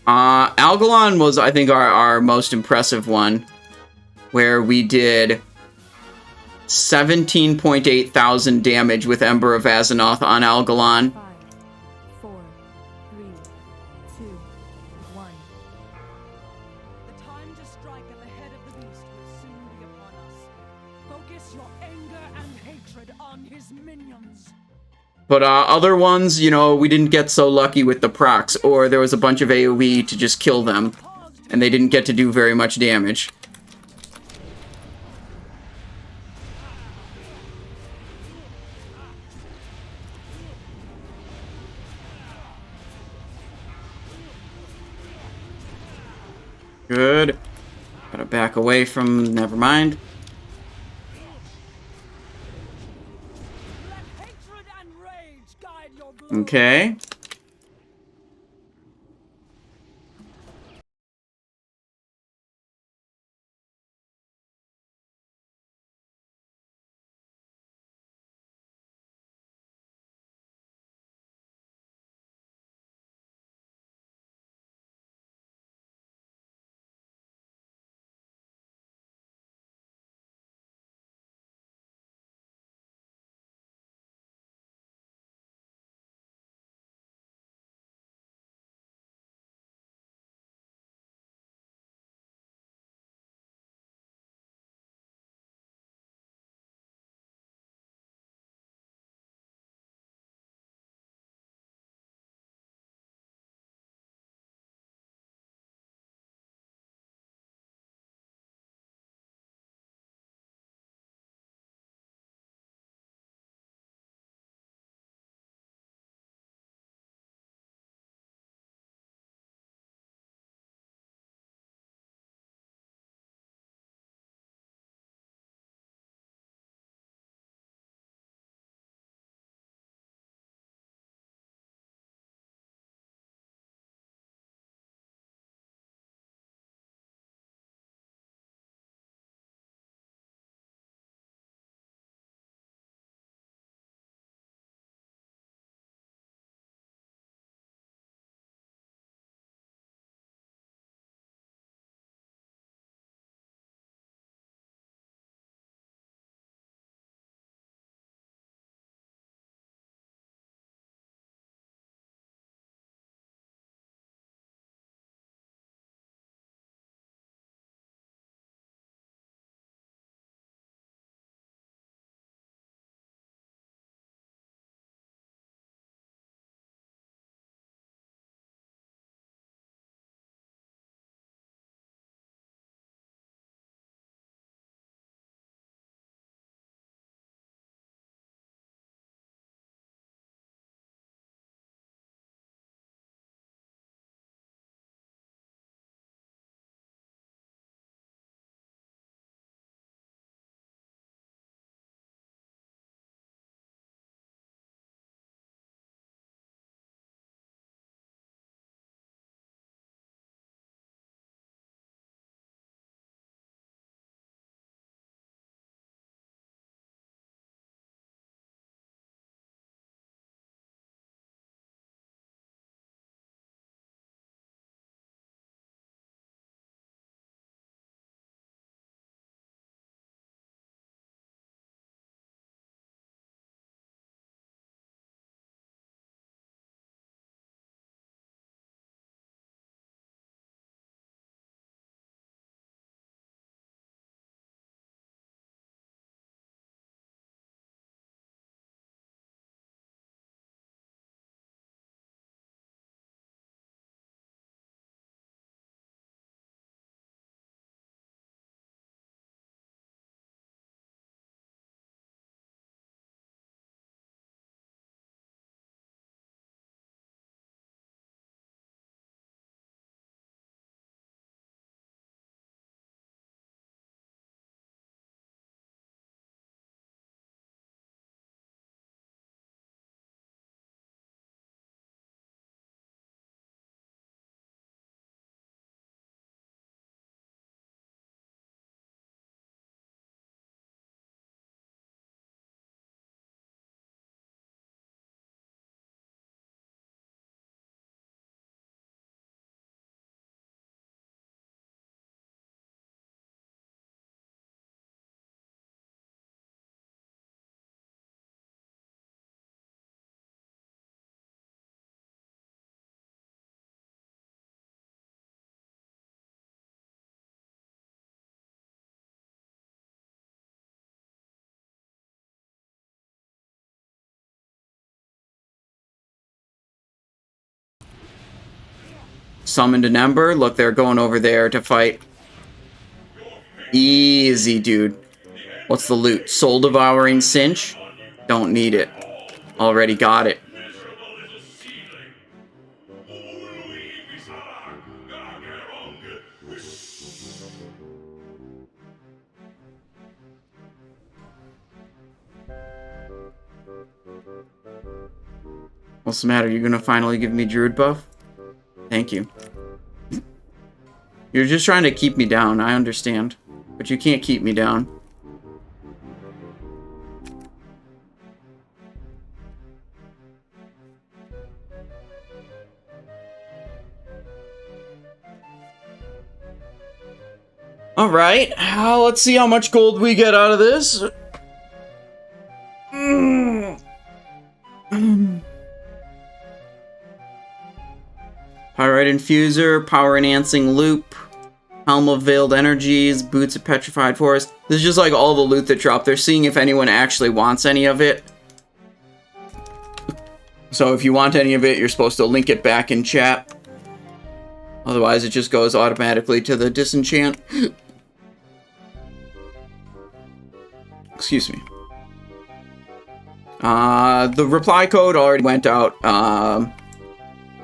Algalon was, I think, our most impressive one, where we did 17.8 thousand damage with Ember of Azeroth on Algalon. 5, 4, 3, 2, 1. The time to strike at the head of the beast will soon be upon us. Focus your anger and hatred on his minions. But other ones, you know, we didn't get so lucky with the procs, or there was a bunch of AoE to just kill them, and they didn't get to do very much damage. Good. Gotta back away from... never mind. Let hatred and rage guide your blow. Okay. Summoned an Ember. Look, they're going over there to fight. Easy, dude. What's the loot? Soul Devouring Cinch? Don't need it. Already got it. What's the matter? You're gonna finally give me Druid buff? Thank you. You're just trying to keep me down, I understand. But you can't keep me down. Alright, let's see how much gold we get out of this. Pyrite Infuser, Power Enhancing Loop, Helm of Veiled Energies, Boots of Petrified Forest. This is just like all the loot that dropped. They're seeing if anyone actually wants any of it. So if you want any of it, you're supposed to link it back in chat. Otherwise, it just goes automatically to the disenchant. Excuse me. The reply code already went out.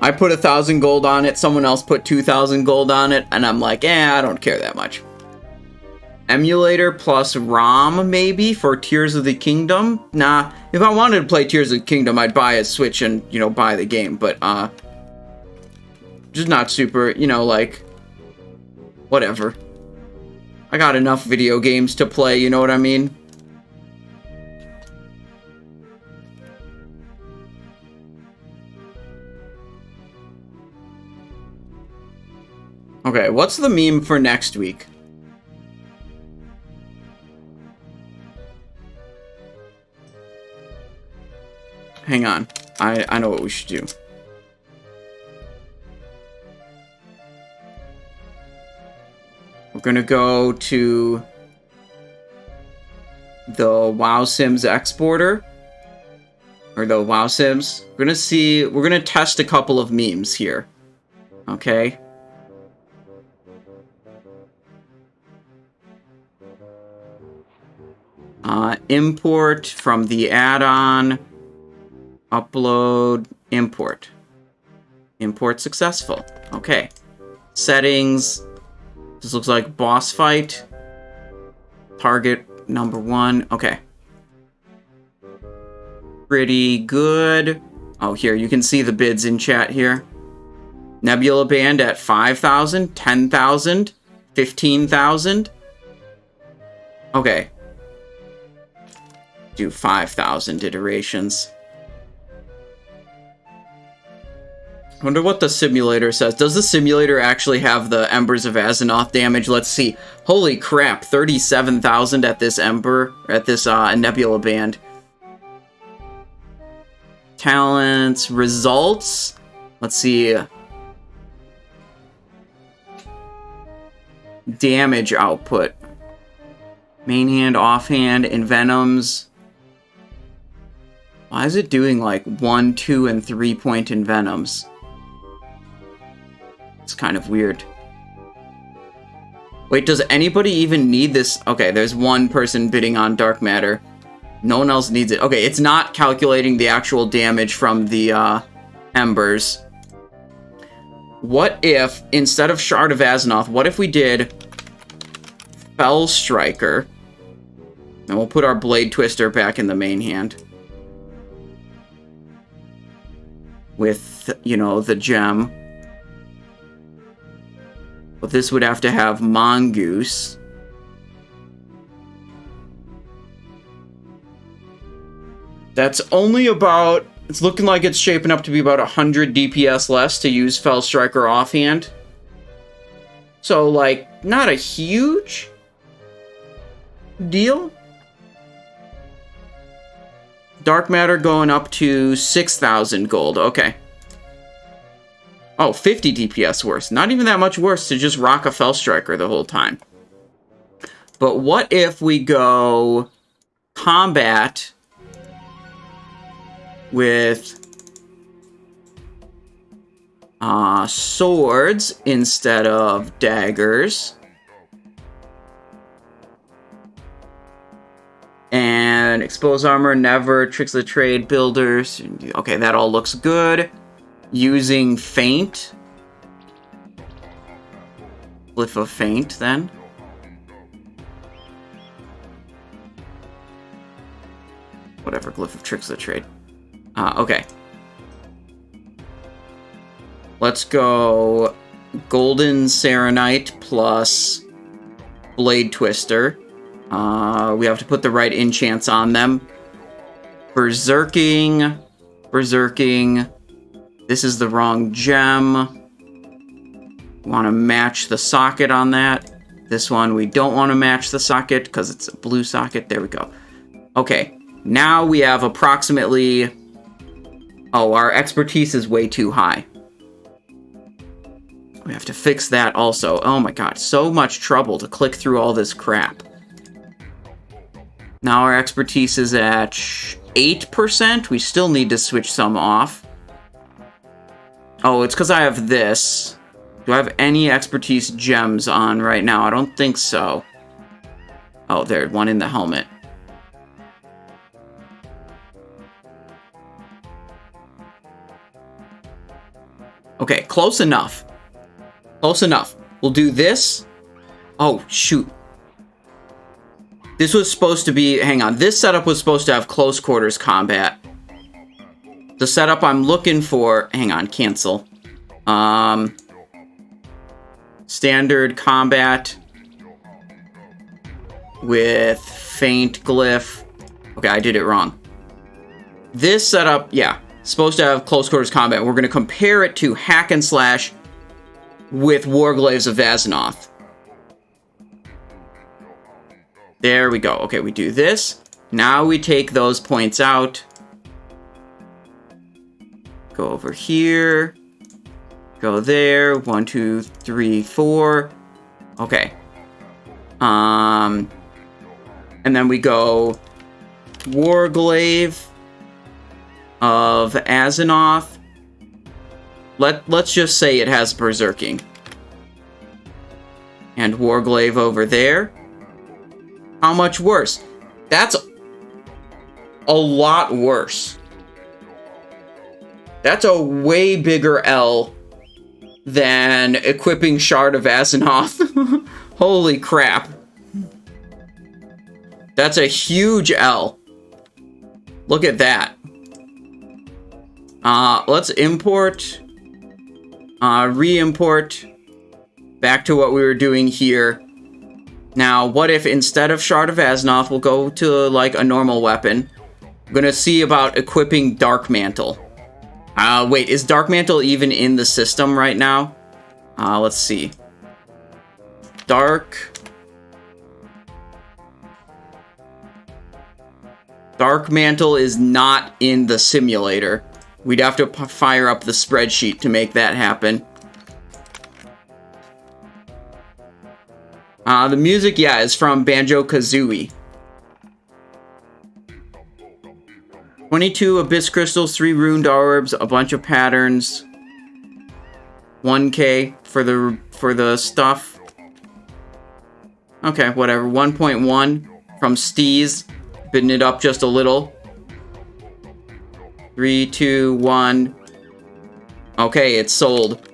I put 1,000 gold on it. Someone else put 2,000 gold on it. And I'm like, I don't care that much. Emulator plus ROM, maybe, for Tears of the Kingdom? Nah, if I wanted to play Tears of the Kingdom, I'd buy a Switch and, you know, buy the game. But, just not super, you know, like, whatever. I got enough video games to play, you know what I mean? Okay, what's the meme for next week? Hang on. I know what we should do. We're gonna go to the WoW Sims exporter. Or the WoW Sims. We're gonna test a couple of memes here. Okay? Import from the add-on, upload, import. Import successful. Okay. Settings. This looks like boss fight. Target number 1. Okay. Pretty good. Oh, here, you can see the bids in chat here. Nebula Band at 5,000, 10,000, 15,000. Okay. Do 5,000 iterations. Wonder what the simulator says. Does the simulator actually have the Embers of Azeroth damage? Let's see. Holy crap, 37,000 at this Ember, at this Nebula Band. Talents, results. Let's see. Damage output. Main hand, offhand, Envenoms. Why is it doing like 1, 2, and 3 point Envenoms? It's kind of weird. Wait, does anybody even need this? Okay, there's one person bidding on Dark Matter. No one else needs it. Okay, it's not calculating the actual damage from the Embers. What if, instead of Shard of Azeroth, what if we did Fell Striker? And we'll put our Blade Twister back in the main hand. With, you know, the gem. But this would have to have Mongoose. That's only about... It's looking like it's shaping up to be about 100 DPS less to use Fell Striker offhand. So, like, not a huge deal. Dark Matter going up to 6,000 gold. Okay. Oh, 50 DPS worse. Not even that much worse to just rock a Fell Striker the whole time. But what if we go combat with Swords instead of daggers. And expose armor, never. Tricks of the trade, builders. Okay, that all looks good. Using feint. Glyph of feint, then. Whatever, glyph of tricks of the trade. Okay. Let's go Golden Serenite plus Blade Twister. We have to put the right enchants on them. Berserking. This is the wrong gem. Want to match the socket on that. This one, we don't want to match the socket because it's a blue socket. There we go. Okay, now we have approximately... Oh, our expertise is way too high. We have to fix that also. Oh my god, so much trouble to click through all this crap. Now our expertise is at 8%. We still need to switch some off. Oh, it's because I have this. Do I have any expertise gems on right now? I don't think so. Oh, there's one in the helmet. Okay, close enough. Close enough. We'll do this. Oh, shoot. This was supposed to be... Hang on. This setup was supposed to have close quarters combat. The setup I'm looking for... Hang on. Cancel. Standard combat. With feint glyph. Okay, I did it wrong. This setup, yeah. Supposed to have close quarters combat. We're going to compare it to hack and slash with Warglaives of Azzinoth. There we go. Okay, we do this. Now we take those points out. Go over here. Go there. 1, 2, 3, 4. Okay. And then we go Warglaive of Azzinoth. Let's just say it has Berserking. And Warglaive over there. How much worse? That's a lot worse. That's a way bigger L than equipping Shard of Azzinoth. Holy crap. That's a huge L. Look at that. Let's import, re-import back to what we were doing here. Now, what if instead of Shard of Azzinoth, we'll go to, like, a normal weapon. I'm gonna see about equipping Dark Mantle. Wait, is Dark Mantle even in the system right now? Let's see. Dark Mantle is not in the simulator. We'd have to fire up the spreadsheet to make that happen. The music, yeah, is from Banjo-Kazooie. 22 Abyss Crystals, 3 Runed Orbs, a bunch of patterns. 1K for the stuff. Okay, whatever. 1.1 from Steez. Bidding it up just a little. 3, 2, 1. Okay, it's sold.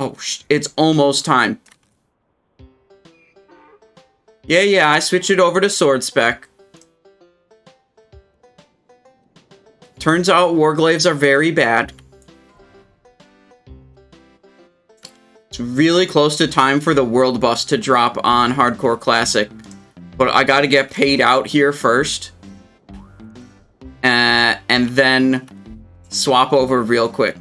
Oh, it's almost time. Yeah, I switched it over to sword spec. Turns out Warglaives are very bad. It's really close to time for the world bus to drop on Hardcore Classic. But I gotta get paid out here first. And then swap over real quick.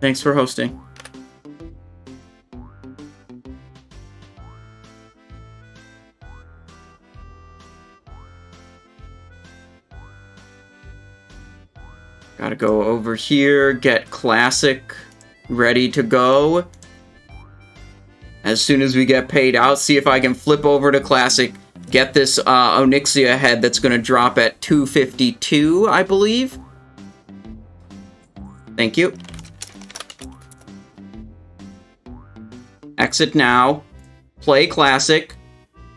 Thanks for hosting. Gotta go over here, get Classic ready to go. As soon as we get paid out, see if I can flip over to Classic, get this Onyxia head that's gonna drop at 252, I believe. Thank you. Exit now. Play Classic.